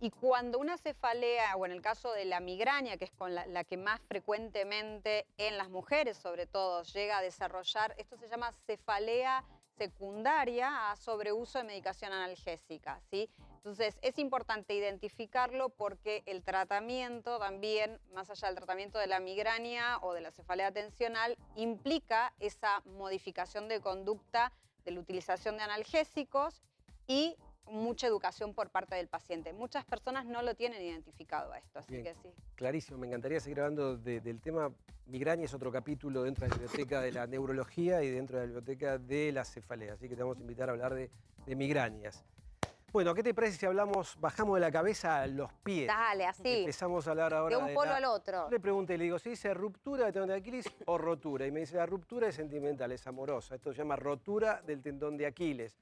Y cuando una cefalea, o en el caso de la migraña, que es con la que más frecuentemente en las mujeres sobre todo llega a desarrollar, esto se llama cefalea secundaria a sobreuso de medicación analgésica, ¿sí? Entonces es importante identificarlo, porque el tratamiento también, más allá del tratamiento de la migraña o de la cefalea tensional, implica esa modificación de conducta de la utilización de analgésicos y mucha educación por parte del paciente. Muchas personas no lo tienen identificado a esto, así que sí. Clarísimo, me encantaría seguir hablando del tema migraña, es otro capítulo dentro de la biblioteca de la neurología y dentro de la biblioteca de la cefalea, así que te vamos a invitar a hablar de migrañas. Bueno, ¿qué te parece si bajamos de la cabeza a los pies? Dale, así. Empezamos a hablar ahora de un polo al otro. Yo le pregunté, le digo, ¿se dice ruptura del tendón de Aquiles o rotura? Y me dice, la ruptura es sentimental, es amorosa. Esto se llama rotura del tendón de Aquiles.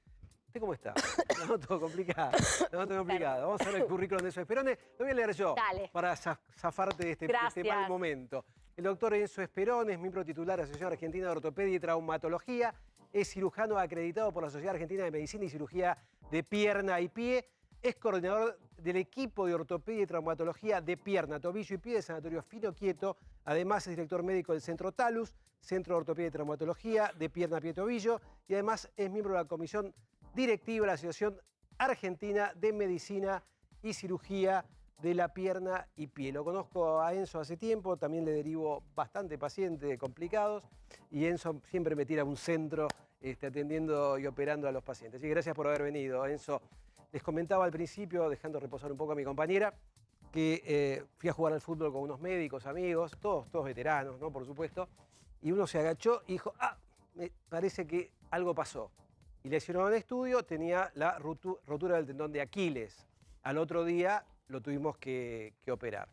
¿Usted cómo está? La noto complicada. Vamos a ver el currículum de Enzo Esperone. Lo voy a leer yo. Dale. Para zafarte de este mal momento. El doctor Enzo Esperone es miembro titular de la Asociación Argentina de Ortopedia y Traumatología. Es cirujano acreditado por la Sociedad Argentina de Medicina y Cirugía de Pierna y Pie. Es coordinador del equipo de ortopedia y traumatología de pierna, tobillo y pie del Sanatorio Fino Quieto. Además es director médico del Centro Talus, Centro de Ortopedia y Traumatología de Pierna, Pie y Tobillo. Y además es miembro de la comisión directiva de la Asociación Argentina de Medicina y Cirugía de la Pierna y Pie. Lo conozco a Enzo hace tiempo, también le derivo bastante pacientes complicados y Enzo siempre me tira a un centro atendiendo y operando a los pacientes. Y gracias por haber venido, Enzo. Les comentaba al principio, dejando reposar un poco a mi compañera, que fui a jugar al fútbol con unos médicos, amigos, todos veteranos, ¿no? Por supuesto, y uno se agachó y dijo, me parece que algo pasó. Y le hicieron un estudio, tenía la rotura del tendón de Aquiles. Al otro día lo tuvimos que operar.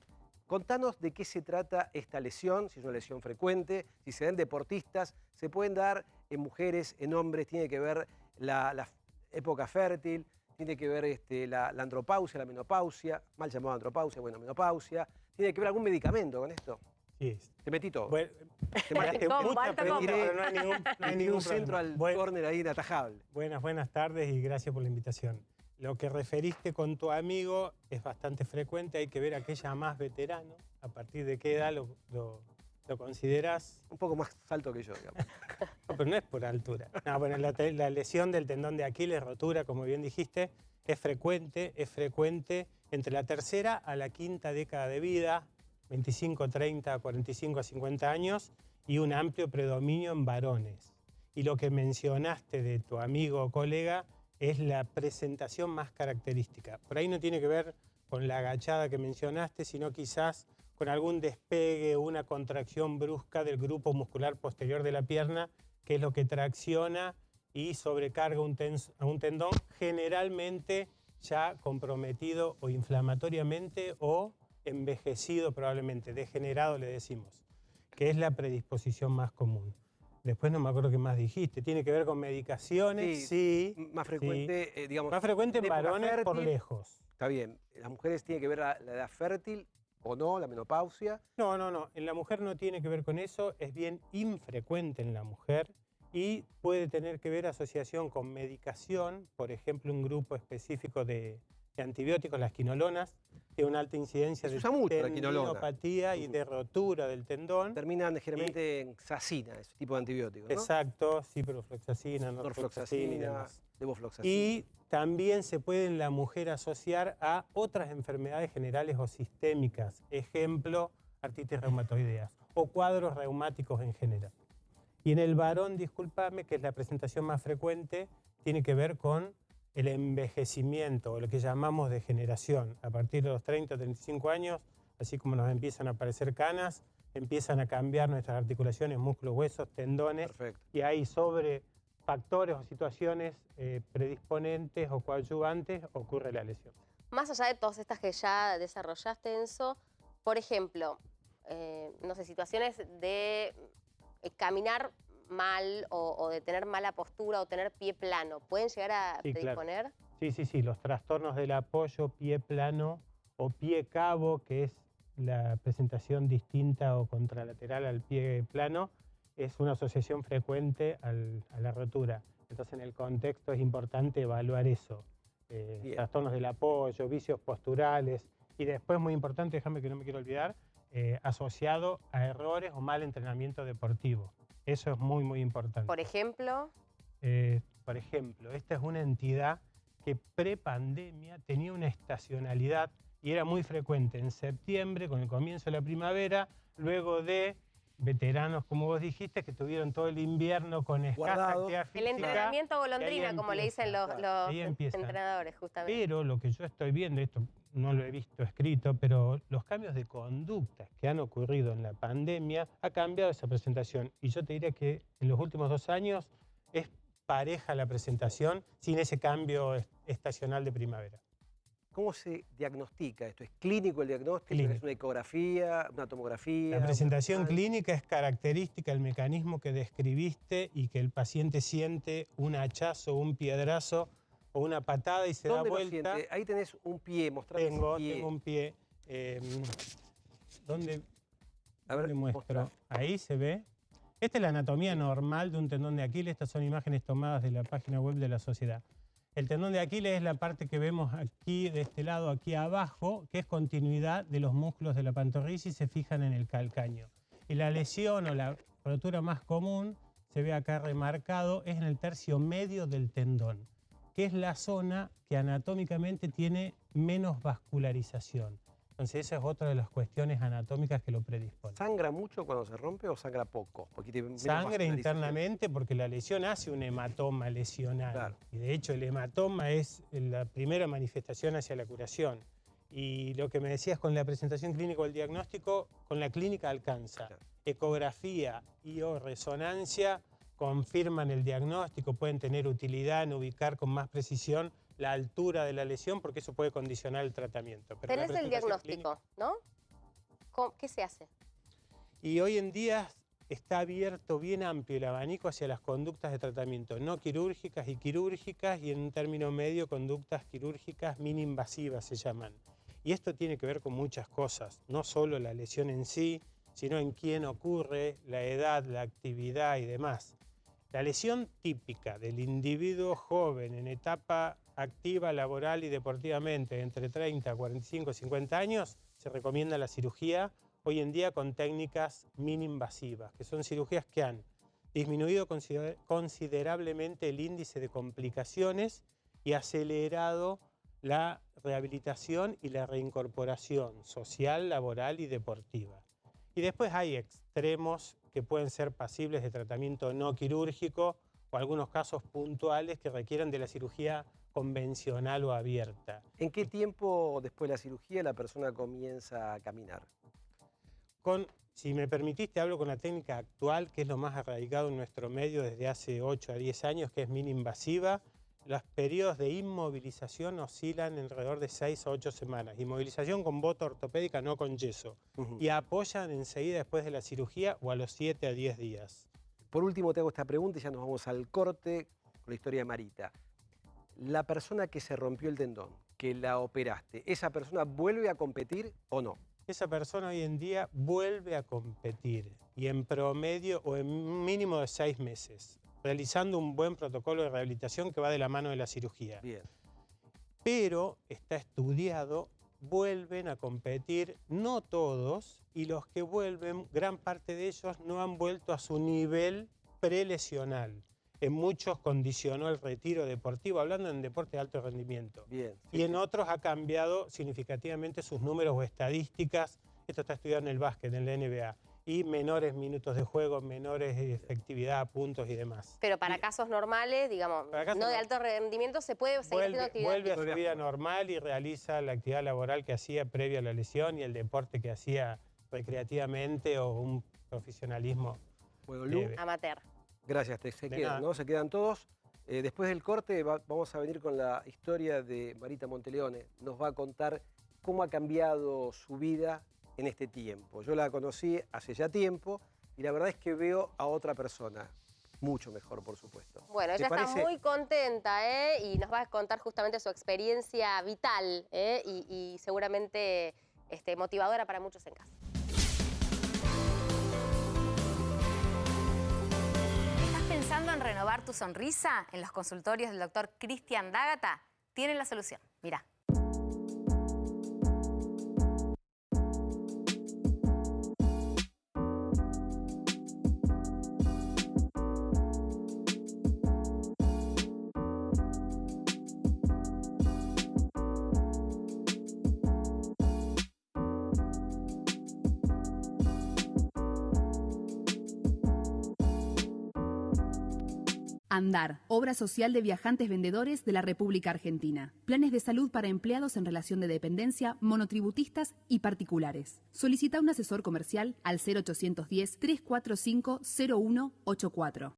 Contanos de qué se trata esta lesión, si es una lesión frecuente, si se da en deportistas, se pueden dar en mujeres, en hombres, tiene que ver la época fértil, tiene que ver la andropausia, la menopausia, mal llamada andropausia, bueno, menopausia. ¿Tiene que ver algún medicamento con esto? Sí. Te metí todo. Bueno, Te maté. Combo, alto Te combo. tiré, pero no hay ningún, no hay un ningún centro problema. al córner ahí inatajable. Buenas tardes y gracias por la invitación. Lo que referiste con tu amigo es bastante frecuente, hay que ver a aquella más veterano, a partir de qué edad lo consideras. Un poco más alto que yo, digamos. No, pero no es por altura. No, bueno, la lesión del tendón de Aquiles, rotura, como bien dijiste, es frecuente entre la tercera a la quinta década de vida, 25, 30, 45 a 50 años, y un amplio predominio en varones. Y lo que mencionaste de tu amigo o colega es la presentación más característica. Por ahí no tiene que ver con la agachada que mencionaste, sino quizás con algún despegue o una contracción brusca del grupo muscular posterior de la pierna, que es lo que tracciona y sobrecarga a un tendón generalmente ya comprometido o inflamatoriamente o envejecido, probablemente degenerado le decimos, que es la predisposición más común. Después no me acuerdo qué más dijiste. Tiene que ver con medicaciones, sí. Más frecuente, sí. Digamos. Más frecuente en época varones fértil, por lejos. Está bien. Las mujeres tienen que ver la edad fértil o no, la menopausia. No. En la mujer no tiene que ver con eso. Es bien infrecuente en la mujer y puede tener que ver asociación con medicación, por ejemplo, un grupo específico de antibióticos, las quinolonas, tiene una alta incidencia de tendinopatía y de rotura del tendón. Terminan generalmente en xacina, ese tipo de antibióticos, ¿no? Exacto, ciprofloxacina, norfloxacina y demás. Levofloxacina. Y también se puede en la mujer asociar a otras enfermedades generales o sistémicas, ejemplo, artritis reumatoideas o cuadros reumáticos en general. Y en el varón, discúlpame, que es la presentación más frecuente, tiene que ver con el envejecimiento, o lo que llamamos degeneración. A partir de los 30 o 35 años, así como nos empiezan a aparecer canas, empiezan a cambiar nuestras articulaciones, músculos, huesos, tendones. Perfecto. Y ahí sobre factores o situaciones predisponentes o coadyuvantes ocurre la lesión. Más allá de todas estas que ya desarrollaste, Enzo, por ejemplo, no sé, situaciones de caminar mal o de tener mala postura o tener pie plano, ¿pueden llegar a predisponer? Claro. Sí, los trastornos del apoyo, pie plano o pie cabo, que es la presentación distinta o contralateral al pie plano, es una asociación frecuente a la rotura. Entonces en el contexto es importante evaluar eso. Trastornos del apoyo, vicios posturales y después, muy importante, déjame que no me quiero olvidar, asociado a errores o mal entrenamiento deportivo. Eso es muy, muy importante. Por ejemplo. Esta es una entidad que pre-pandemia tenía una estacionalidad y era muy frecuente en septiembre, con el comienzo de la primavera, luego de veteranos, como vos dijiste, que tuvieron todo el invierno con escasa actividad física. El entrenamiento golondrina, como le dicen los entrenadores, justamente. Pero lo que yo estoy viendo, esto no lo he visto escrito, pero los cambios de conductas que han ocurrido en la pandemia ha cambiado esa presentación. Y yo te diría que en los últimos 2 años es pareja la presentación sin ese cambio estacional de primavera. ¿Cómo se diagnostica esto? ¿Es clínico el diagnóstico? Clínico. ¿Es una ecografía, una tomografía? La presentación clínica es característica, el mecanismo que describiste y que el paciente siente un hachazo, un piedrazo o una patada y se da vuelta. Ahí tenés un pie, mostrame ese pie. Tengo un pie. ¿Dónde muestro? Mostrá. Ahí se ve. Esta es la anatomía normal de un tendón de Aquiles. Estas son imágenes tomadas de la página web de la sociedad. El tendón de Aquiles es la parte que vemos aquí, de este lado, aquí abajo, que es continuidad de los músculos de la pantorrilla y se fijan en el calcáneo. Y la lesión o la rotura más común, se ve acá remarcado, es en el tercio medio del tendón, que es la zona que anatómicamente tiene menos vascularización. Entonces esa es otra de las cuestiones anatómicas que lo predispone. ¿Sangra mucho cuando se rompe o sangra poco? Sangra internamente porque la lesión hace un hematoma lesional. Claro. Y de hecho el hematoma es la primera manifestación hacia la curación. Y lo que me decías con la presentación clínica o el diagnóstico, con la clínica alcanza. Claro. Ecografía y o resonancia confirman el diagnóstico, pueden tener utilidad en ubicar con más precisión la altura de la lesión, porque eso puede condicionar el tratamiento. Pero tenés el diagnóstico, ¿no? ¿Qué se hace? Y hoy en día está abierto bien amplio el abanico hacia las conductas de tratamiento no quirúrgicas y quirúrgicas, y en un término medio conductas quirúrgicas mini-invasivas se llaman. Y esto tiene que ver con muchas cosas, no solo la lesión en sí, sino en quién ocurre, la edad, la actividad y demás. La lesión típica del individuo joven en etapa activa, laboral y deportivamente entre 30, 45 y 50 años, se recomienda la cirugía hoy en día con técnicas mini-invasivas, que son cirugías que han disminuido considerablemente el índice de complicaciones y acelerado la rehabilitación y la reincorporación social, laboral y deportiva. Y después hay extremos que pueden ser pasibles de tratamiento no quirúrgico o algunos casos puntuales que requieren de la cirugía convencional o abierta. ¿En qué tiempo después de la cirugía la persona comienza a caminar? Si me permitiste, hablo con la técnica actual, que es lo más arraigado en nuestro medio desde hace 8 a 10 años, que es mini-invasiva. Los periodos de inmovilización oscilan alrededor de 6 a 8 semanas. Inmovilización con bota ortopédica, no con yeso. Y apoyan enseguida después de la cirugía o a los 7 a 10 días. Por último te hago esta pregunta y ya nos vamos al corte con la historia de Marita. La persona que se rompió el tendón, que la operaste, ¿esa persona vuelve a competir o no? Esa persona hoy en día vuelve a competir y en promedio o en un mínimo de 6 meses, realizando un buen protocolo de rehabilitación que va de la mano de la cirugía. Bien. Pero está estudiado, vuelven a competir, no todos, y los que vuelven, gran parte de ellos no han vuelto a su nivel prelesional. En muchos condicionó el retiro deportivo, hablando en deporte de alto rendimiento. Bien. Y en otros ha cambiado significativamente sus números o estadísticas. Esto está estudiado en el básquet, en la NBA. Y menores minutos de juego, menores efectividad, puntos y demás. Pero para casos normales, digamos, no de alto rendimiento, se puede seguir haciendo actividad. Vuelve a su vida normal y realiza la actividad laboral que hacía previa a la lesión y el deporte que hacía recreativamente o un profesionalismo leve. Amateur. Gracias, se quedan, ¿no? Se quedan todos. Después del corte vamos a venir con la historia de Marita Monteleone. Nos va a contar cómo ha cambiado su vida en este tiempo. Yo la conocí hace ya tiempo y la verdad es que veo a otra persona, mucho mejor, por supuesto. Bueno, ella está muy contenta, y nos va a contar justamente su experiencia vital, y seguramente motivadora para muchos en casa. ¿Pensando en renovar tu sonrisa? En los consultorios del Dr. Cristian D'Agata tienen la solución. Mirá. Andar, obra social de viajantes vendedores de la República Argentina. Planes de salud para empleados en relación de dependencia, monotributistas y particulares. Solicita un asesor comercial al 0810-345-0184.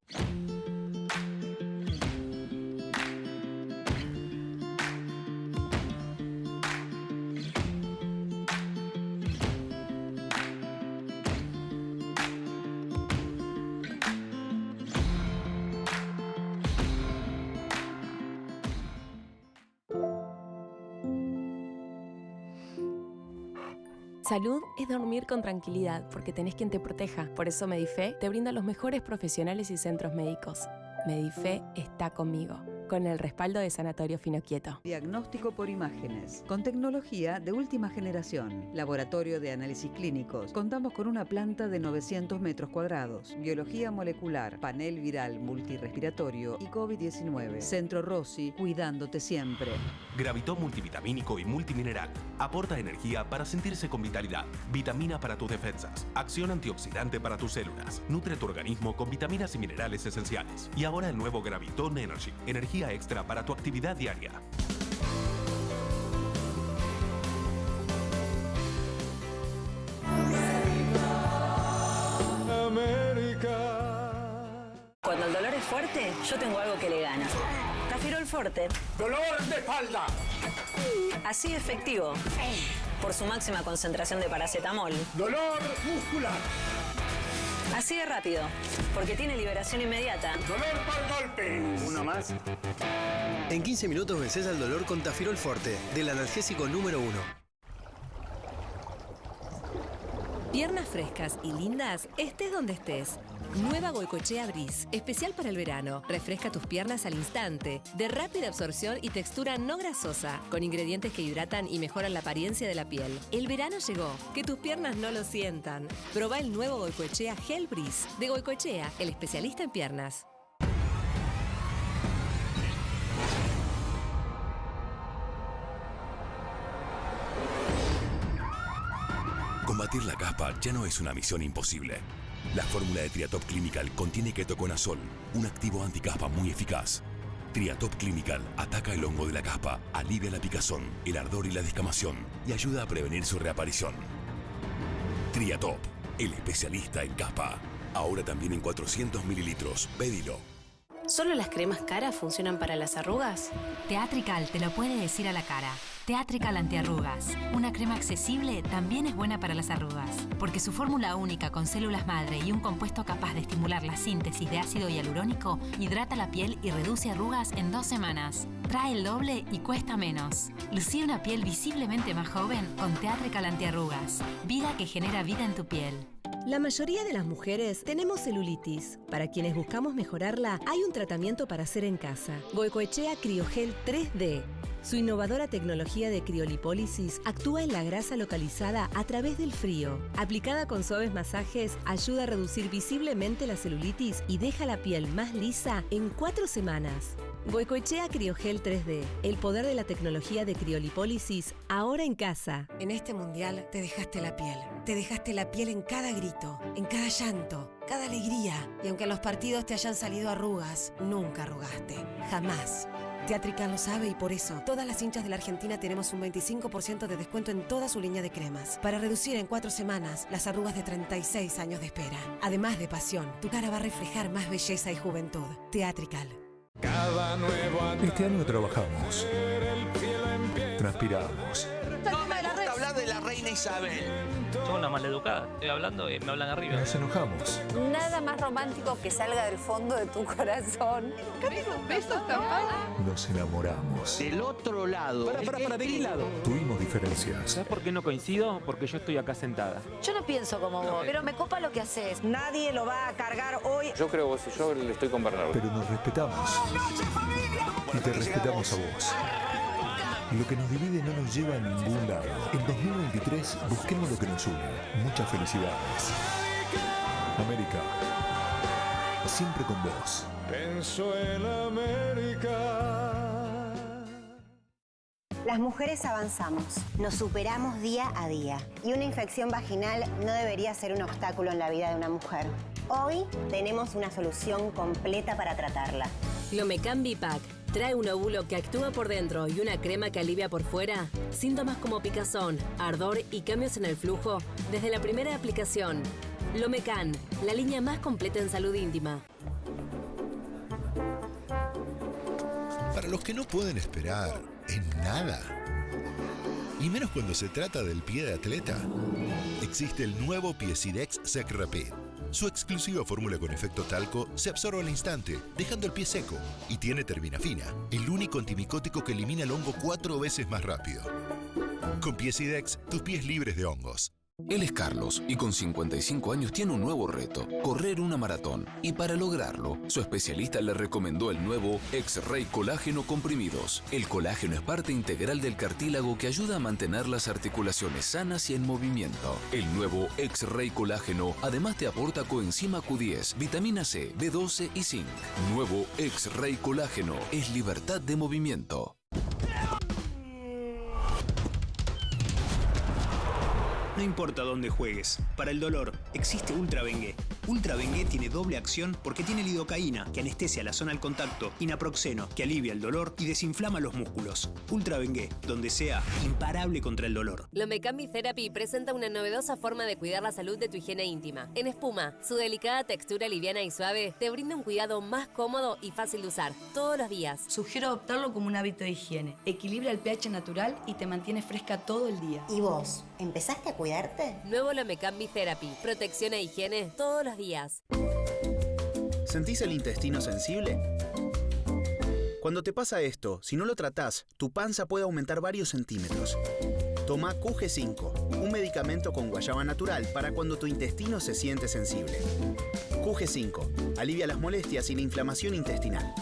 Salud es dormir con tranquilidad porque tenés quien te proteja. Por eso Medife te brinda los mejores profesionales y centros médicos. Medife está conmigo, con el respaldo de Sanatorio Finoquieto. Diagnóstico por imágenes, con tecnología de última generación. Laboratorio de análisis clínicos. Contamos con una planta de 900 metros cuadrados. Biología molecular, panel viral multirrespiratorio y COVID-19. Centro Rossi, cuidándote siempre. Gravitón multivitamínico y multimineral. Aporta energía para sentirse con vitalidad. Vitamina para tus defensas. Acción antioxidante para tus células. Nutre tu organismo con vitaminas y minerales esenciales. Y ahora el nuevo Gravitón Energy. Energía extra para tu actividad diaria. Cuando el dolor es fuerte, yo tengo algo que le gana. Tafirol Forte. ¡Dolor de espalda! Así de efectivo. Por su máxima concentración de paracetamol. ¡Dolor muscular! Así de rápido, porque tiene liberación inmediata. ¡Dolor por golpe! ¿Uno más? En 15 minutos vences al dolor con Tafirol Forte, del analgésico número 1. Piernas frescas y lindas, estés donde estés. Nueva Goicoechea Breeze, especial para el verano. Refresca tus piernas al instante, de rápida absorción y textura no grasosa, con ingredientes que hidratan y mejoran la apariencia de la piel. El verano llegó, que tus piernas no lo sientan. Probá el nuevo Goicoechea Gel Breeze, de Goicoechea, el especialista en piernas. Combatir la caspa ya no es una misión imposible. La fórmula de Triatop Clinical contiene ketoconazol, un activo anticaspa muy eficaz. Triatop Clinical ataca el hongo de la caspa, alivia la picazón, el ardor y la descamación y ayuda a prevenir su reaparición. Triatop, el especialista en caspa. Ahora también en 400 mililitros. Pedilo. ¿Solo las cremas cara funcionan para las arrugas? Teatrical te lo puede decir a la cara. Teatrical Antiarrugas. Una crema accesible también es buena para las arrugas, porque su fórmula única con células madre y un compuesto capaz de estimular la síntesis de ácido hialurónico hidrata la piel y reduce arrugas en 2 semanas. Trae el doble y cuesta menos. Lucía una piel visiblemente más joven con Teatrical Antiarrugas. Vida que genera vida en tu piel. La mayoría de las mujeres tenemos celulitis. Para quienes buscamos mejorarla, hay un tratamiento para hacer en casa. Goicoechea Criogel 3D. Su innovadora tecnología de criolipólisis actúa en la grasa localizada a través del frío. Aplicada con suaves masajes, ayuda a reducir visiblemente la celulitis y deja la piel más lisa en 4 semanas. Goicoechea Criogel 3D. El poder de la tecnología de criolipólisis ahora en casa. En este mundial te dejaste la piel. Te dejaste la piel en cada grito, en cada llanto, cada alegría. Y aunque en los partidos te hayan salido arrugas, nunca arrugaste. Jamás. Teatrical lo sabe y por eso todas las hinchas de la Argentina tenemos un 25% de descuento en toda su línea de cremas para reducir en 4 semanas las arrugas de 36 años de espera. Además de pasión, tu cara va a reflejar más belleza y juventud. Teatrical. Este año trabajamos, transpiramos. No me gusta hablar de la reina Isabel. Son una maleducada. Estoy hablando y me hablan arriba. Nos enojamos. Nada más romántico que salga del fondo de tu corazón. ¿Besos tapados? Nos enamoramos. Del otro lado. Para, ¿de qué lado? Tuvimos diferencias. ¿Sabes por qué no coincido? Porque yo estoy acá sentada. Yo no pienso como vos, pero me copa lo que haces. Nadie lo va a cargar hoy. Yo creo vos y yo le estoy con Bernardo. Pero nos respetamos. Y te respetamos a vos. Lo que nos divide no nos lleva a ningún lado. En 2023 busquemos lo que nos une. Muchas felicidades. América. Siempre con vos. Pensó en América. Las mujeres avanzamos, nos superamos día a día. Y una infección vaginal no debería ser un obstáculo en la vida de una mujer. Hoy tenemos una solución completa para tratarla. Lomecan Bipac. Trae un óvulo que actúa por dentro y una crema que alivia por fuera síntomas como picazón, ardor y cambios en el flujo desde la primera aplicación. Lomecan, la línea más completa en salud íntima. Para los que no pueden esperar en nada, y menos cuando se trata del pie de atleta, existe el nuevo Piesidex Sec Rapid. Su exclusiva fórmula con efecto talco se absorbe al instante, dejando el pie seco, y tiene terminafina, el único antimicótico que elimina el hongo 4 veces más rápido. Con Piesidex, tus pies libres de hongos. Él es Carlos y con 55 años tiene un nuevo reto, correr una maratón. Y para lograrlo, su especialista le recomendó el nuevo X-Ray Colágeno Comprimidos. El colágeno es parte integral del cartílago que ayuda a mantener las articulaciones sanas y en movimiento. El nuevo X-Ray Colágeno además te aporta coenzima Q10, vitamina C, B12 y zinc. Nuevo X-Ray Colágeno es libertad de movimiento. No importa dónde juegues, para el dolor existe Ultra Bengué. Ultra Bengué tiene doble acción porque tiene lidocaína, que anestesia la zona al contacto, y naproxeno, que alivia el dolor y desinflama los músculos. Ultra Bengué, donde sea, imparable contra el dolor. Lomecan Therapy presenta una novedosa forma de cuidar la salud de tu higiene íntima. En espuma, su delicada textura liviana y suave te brinda un cuidado más cómodo y fácil de usar todos los días. Sugiero adoptarlo como un hábito de higiene. Equilibra el pH natural y te mantiene fresca todo el día. ¿Y vos? ¿Empezaste a cuidarte? Nuevo Lomecan Therapy. Protección e higiene todos los días. ¿Sentís el intestino sensible? Cuando te pasa esto, si no lo tratás, tu panza puede aumentar varios centímetros. Toma QG5, un medicamento con guayaba natural para cuando tu intestino se siente sensible. QG5, alivia las molestias y la inflamación intestinal.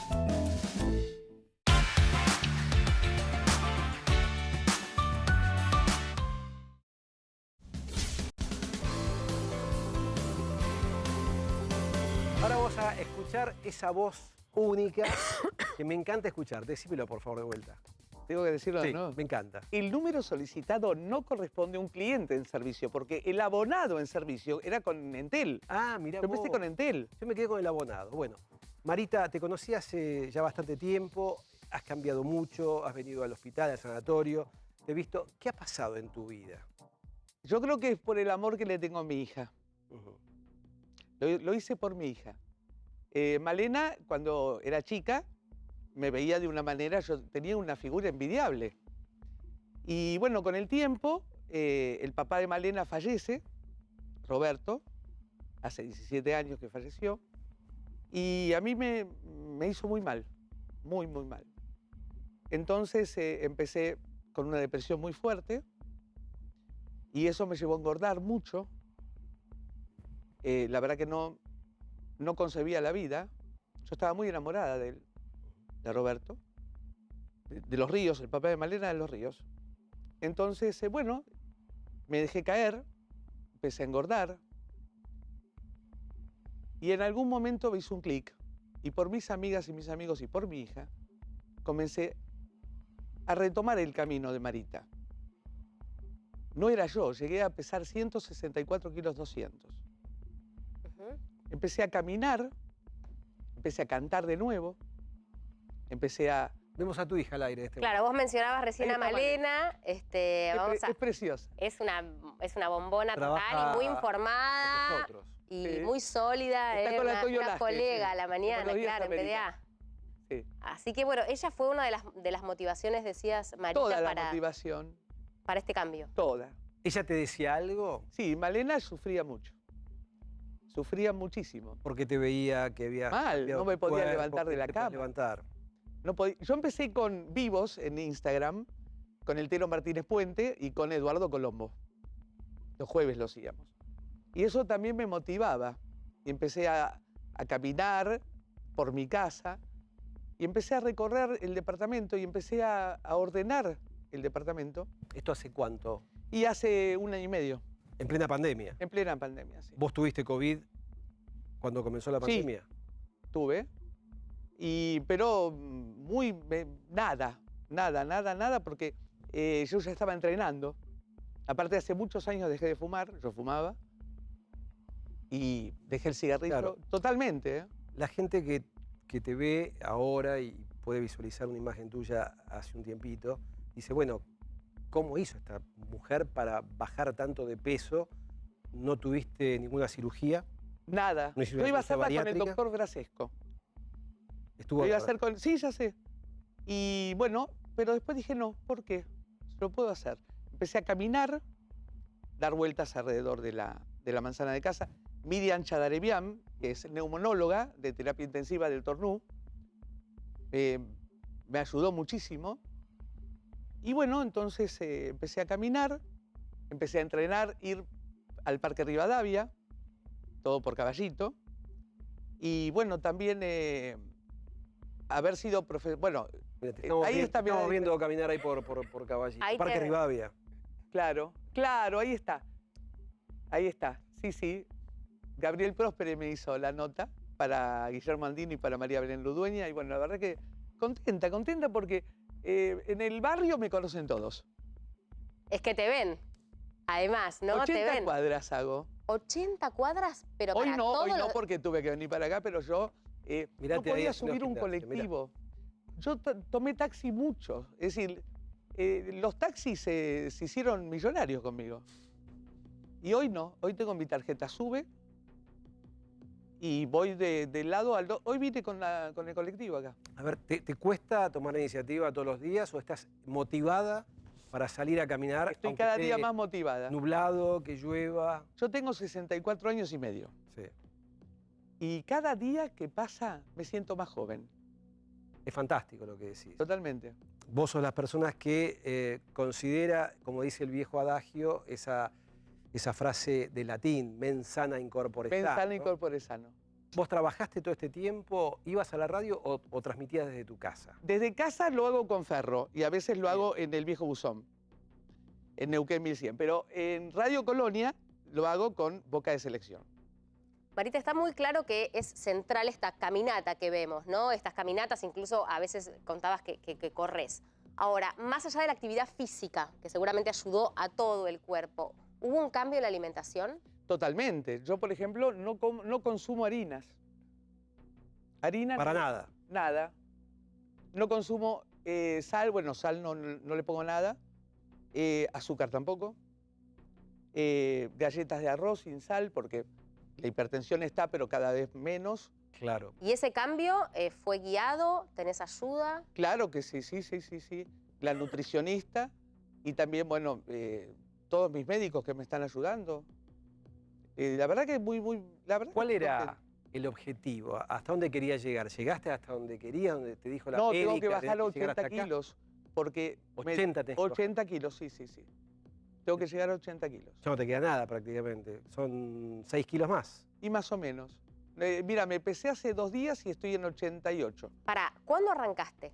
Ahora vamos a escuchar esa voz única que me encanta escuchar. Decímelo, por favor, de vuelta. Tengo que decirlo, Sí, ¿no? me encanta. El número solicitado no corresponde a un cliente en servicio, porque el abonado en servicio era con Entel. Ah, mira. Yo empecé con Entel. Yo me quedé con el abonado. Bueno, Marita, te conocí hace ya bastante tiempo, has cambiado mucho, has venido al hospital, al sanatorio, te he visto. ¿Qué ha pasado en tu vida? Yo creo que es por el amor que le tengo a mi hija. Lo hice por mi hija. Malena, cuando era chica, me veía de una manera, yo tenía una figura envidiable. Y bueno, con el tiempo, el papá de Malena fallece, Roberto, hace 17 años que falleció, y a mí me hizo muy mal, muy, muy mal. Entonces empecé con una depresión muy fuerte, y eso me llevó a engordar mucho. La verdad que no concebía la vida. Yo estaba muy enamorada de él, de Roberto, de Los Ríos, el papá de Malena de Los Ríos. Entonces, bueno, me dejé caer, empecé a engordar, y en algún momento me hizo un clic, y por mis amigas y mis amigos y por mi hija, comencé a retomar el camino de Marita. No era yo, llegué a pesar 164 kilos 200. Empecé a caminar, empecé a cantar de nuevo, empecé a... Vemos a tu hija al aire. Claro, vos mencionabas recién a Malena. Es preciosa. Es una bombona Trabaja total y muy informada. con nosotros. Y Sí. muy sólida. Está con la Toyo una Laje, colega sí. a la Todos mañana, los días claro, en americana. PDA. Sí. Así que bueno, ella fue una de las motivaciones, decías, Marita, Toda la motivación. para este cambio. Toda. ¿Ella te decía algo? Sí, Malena sufría mucho. Sufría muchísimo. Porque te veía que había... Mal, no me podía levantar de la cama. Levantar. No podía. Yo empecé con vivos en Instagram, con el Tero Martínez Puente y con Eduardo Colombo. Los jueves lo hacíamos. Y eso también me motivaba. Y empecé a caminar por mi casa. Y empecé a recorrer el departamento y empecé a ordenar el departamento. ¿Esto hace cuánto? Y hace 1 año y medio. ¿En plena pandemia? En plena pandemia, sí. ¿Vos tuviste COVID cuando comenzó la pandemia? Sí, tuve. Pero nada, porque yo ya estaba entrenando. Aparte, hace muchos años dejé de fumar, yo fumaba, y dejé el cigarrillo Claro. totalmente. La gente que te ve ahora y puede visualizar una imagen tuya hace un tiempito, dice, bueno, ¿cómo hizo esta mujer para bajar tanto de peso? ¿No tuviste ninguna cirugía? Nada. ¿No hiciste Yo una iba a cirugía hacerla con el bariátrica? doctor Brasesco. Estuvo Lo iba a hacer con... Sí, ya sé. Y bueno, pero después dije, no, ¿por qué? Lo puedo hacer. Empecé a caminar, dar vueltas alrededor de la manzana de casa. Miriam Chadarevian, que es neumonóloga de terapia intensiva del Tornú, me ayudó muchísimo. Y bueno, entonces empecé a caminar, empecé a entrenar, ir al Parque Rivadavia, todo por caballito. Y bueno, también haber sido profesor. Bueno, ahí está. Estamos viendo caminar ahí por caballito. Ahí Parque Rivadavia. Claro, ahí está. Ahí está, sí. Gabriel Próspere me hizo la nota para Guillermo Andino y para María Belén Ludueña. Y bueno, la verdad que contenta porque en el barrio me conocen todos. Es que te ven, además, ¿no? 80 te ven. cuadras hago. 80 cuadras, pero Hoy para no, todos los... porque tuve que venir para acá, pero yo no podía subir un colectivo. Yo tomé taxi mucho. Es decir, los taxis se hicieron millonarios conmigo. Y hoy no. Hoy tengo mi tarjeta SUBE y voy de lado al... Hoy vine con el colectivo acá. A ver, ¿te cuesta tomar la iniciativa todos los días o estás motivada para salir a caminar? Estoy cada día más motivada. Nublado, que llueva. Yo tengo 64 años y medio. Sí. Y cada día que pasa me siento más joven. Es fantástico lo que decís. Totalmente. Vos sos las personas que considera, como dice el viejo adagio, esa frase de latín, mens sana in corpore sano. Mens sana in corpore sano. ¿Vos trabajaste todo este tiempo, ibas a la radio o transmitías desde tu casa? Desde casa lo hago con Ferro y a veces lo hago en el viejo buzón, en Neuquén 1100. Pero en Radio Colonia lo hago con Boca de Selección. Marita, está muy claro que es central esta caminata que vemos, ¿no? Estas caminatas, incluso a veces contabas que corres. Ahora, más allá de la actividad física, que seguramente ayudó a todo el cuerpo, ¿hubo un cambio en la alimentación? Totalmente. Yo, por ejemplo, no consumo harinas. Harina... Para nada. Nada. No consumo sal, bueno, sal no le pongo nada. Azúcar tampoco. Galletas de arroz sin sal, porque la hipertensión está, pero cada vez menos. Claro. ¿Y ese cambio fue guiado? ¿Tenés ayuda? Claro que sí. La nutricionista y también, bueno, todos mis médicos que me están ayudando. La verdad que ¿Cuál era el objetivo? ¿Hasta dónde querías llegar? ¿Llegaste hasta donde querías, donde te dijo la médica? No, tengo que bajar 80 kilos. Porque 80 kilos, sí. Tengo que llegar a 80 kilos. Ya no te queda nada prácticamente. Son 6 kilos más. Y más o menos. Mira, me pesé hace 2 días y estoy en 88. ¿Cuándo arrancaste?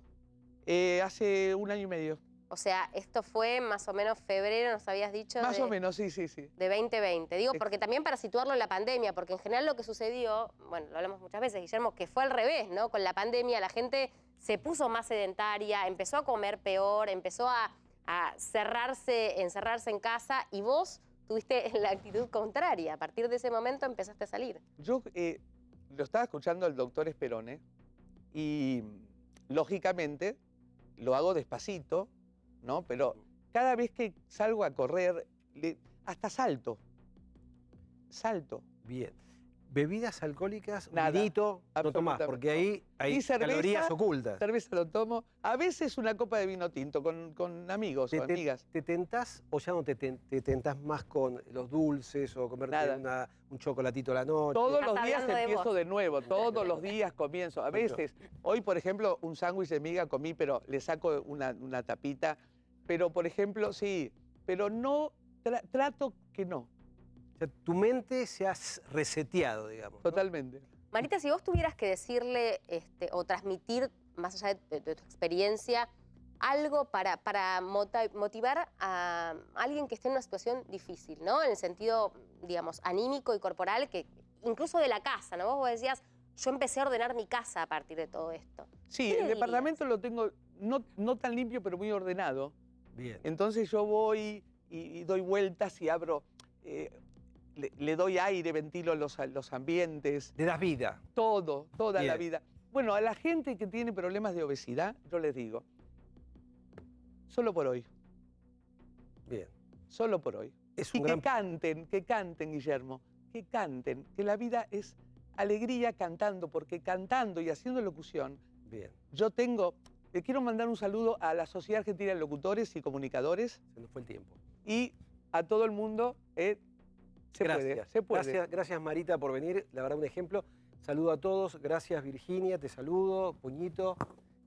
Hace 1 año y medio. O sea, esto fue más o menos febrero, nos habías dicho. Más o menos, sí. De 2020. Digo, porque también para situarlo en la pandemia, porque en general lo que sucedió, bueno, lo hablamos muchas veces, Guillermo, que fue al revés, ¿no? Con la pandemia la gente se puso más sedentaria, empezó a comer peor, empezó a encerrarse en casa, y vos tuviste la actitud contraria. A partir de ese momento empezaste a salir. Yo lo estaba escuchando al doctor Esperone y, lógicamente, lo hago despacito, ¿no? Pero cada vez que salgo a correr, hasta salto. Bien. ¿Bebidas alcohólicas, nada, vinito, no tomás? Porque ahí hay calorías ocultas. Cerveza lo tomo. A veces una copa de vino tinto con amigos o amigas. ¿Te tentás o ya no te tentás más con los dulces o comerte un chocolatito a la noche? Todos los días empiezo de nuevo, todos los días comienzo. A veces, hoy por ejemplo, un sándwich de miga comí, pero le saco una tapita. Pero por ejemplo, sí, pero no, trato que no. O sea, tu mente se ha reseteado, digamos, ¿no? Totalmente. Marita, si vos tuvieras que decirle o transmitir, más allá de tu experiencia, algo para motivar a alguien que esté en una situación difícil, ¿no? En el sentido, digamos, anímico y corporal, que incluso de la casa, ¿no? Vos decías, yo empecé a ordenar mi casa a partir de todo esto. Sí, el departamento lo tengo no tan limpio, pero muy ordenado. Bien. Entonces yo voy y doy vueltas y abro... Le doy aire, ventilo los ambientes. Le das vida. Toda la vida. Bueno, a la gente que tiene problemas de obesidad, yo les digo, solo por hoy. Bien. Solo por hoy. Que canten, Guillermo, que canten, que la vida es alegría cantando, porque cantando y haciendo locución, bien. Le quiero mandar un saludo a la Sociedad Argentina de Locutores y Comunicadores. Se nos fue el tiempo. Y a todo el mundo, se puede. Gracias, Marita, por venir. La verdad, un ejemplo. Saludo a todos. Gracias, Virginia. Te saludo. Puñito.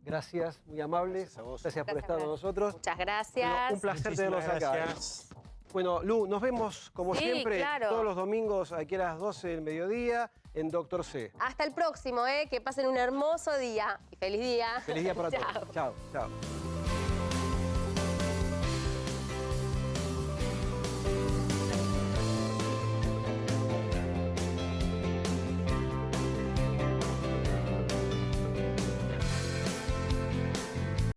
Gracias, muy amables. Gracias por estar con nosotros. Muchas gracias. Bueno, un placer tenerlos acá. Bueno, Lu, nos vemos como siempre todos los domingos aquí a las 12 del mediodía en Doctor C. Hasta el próximo, que pasen un hermoso día y feliz día. Feliz día para todos. Chao, chao.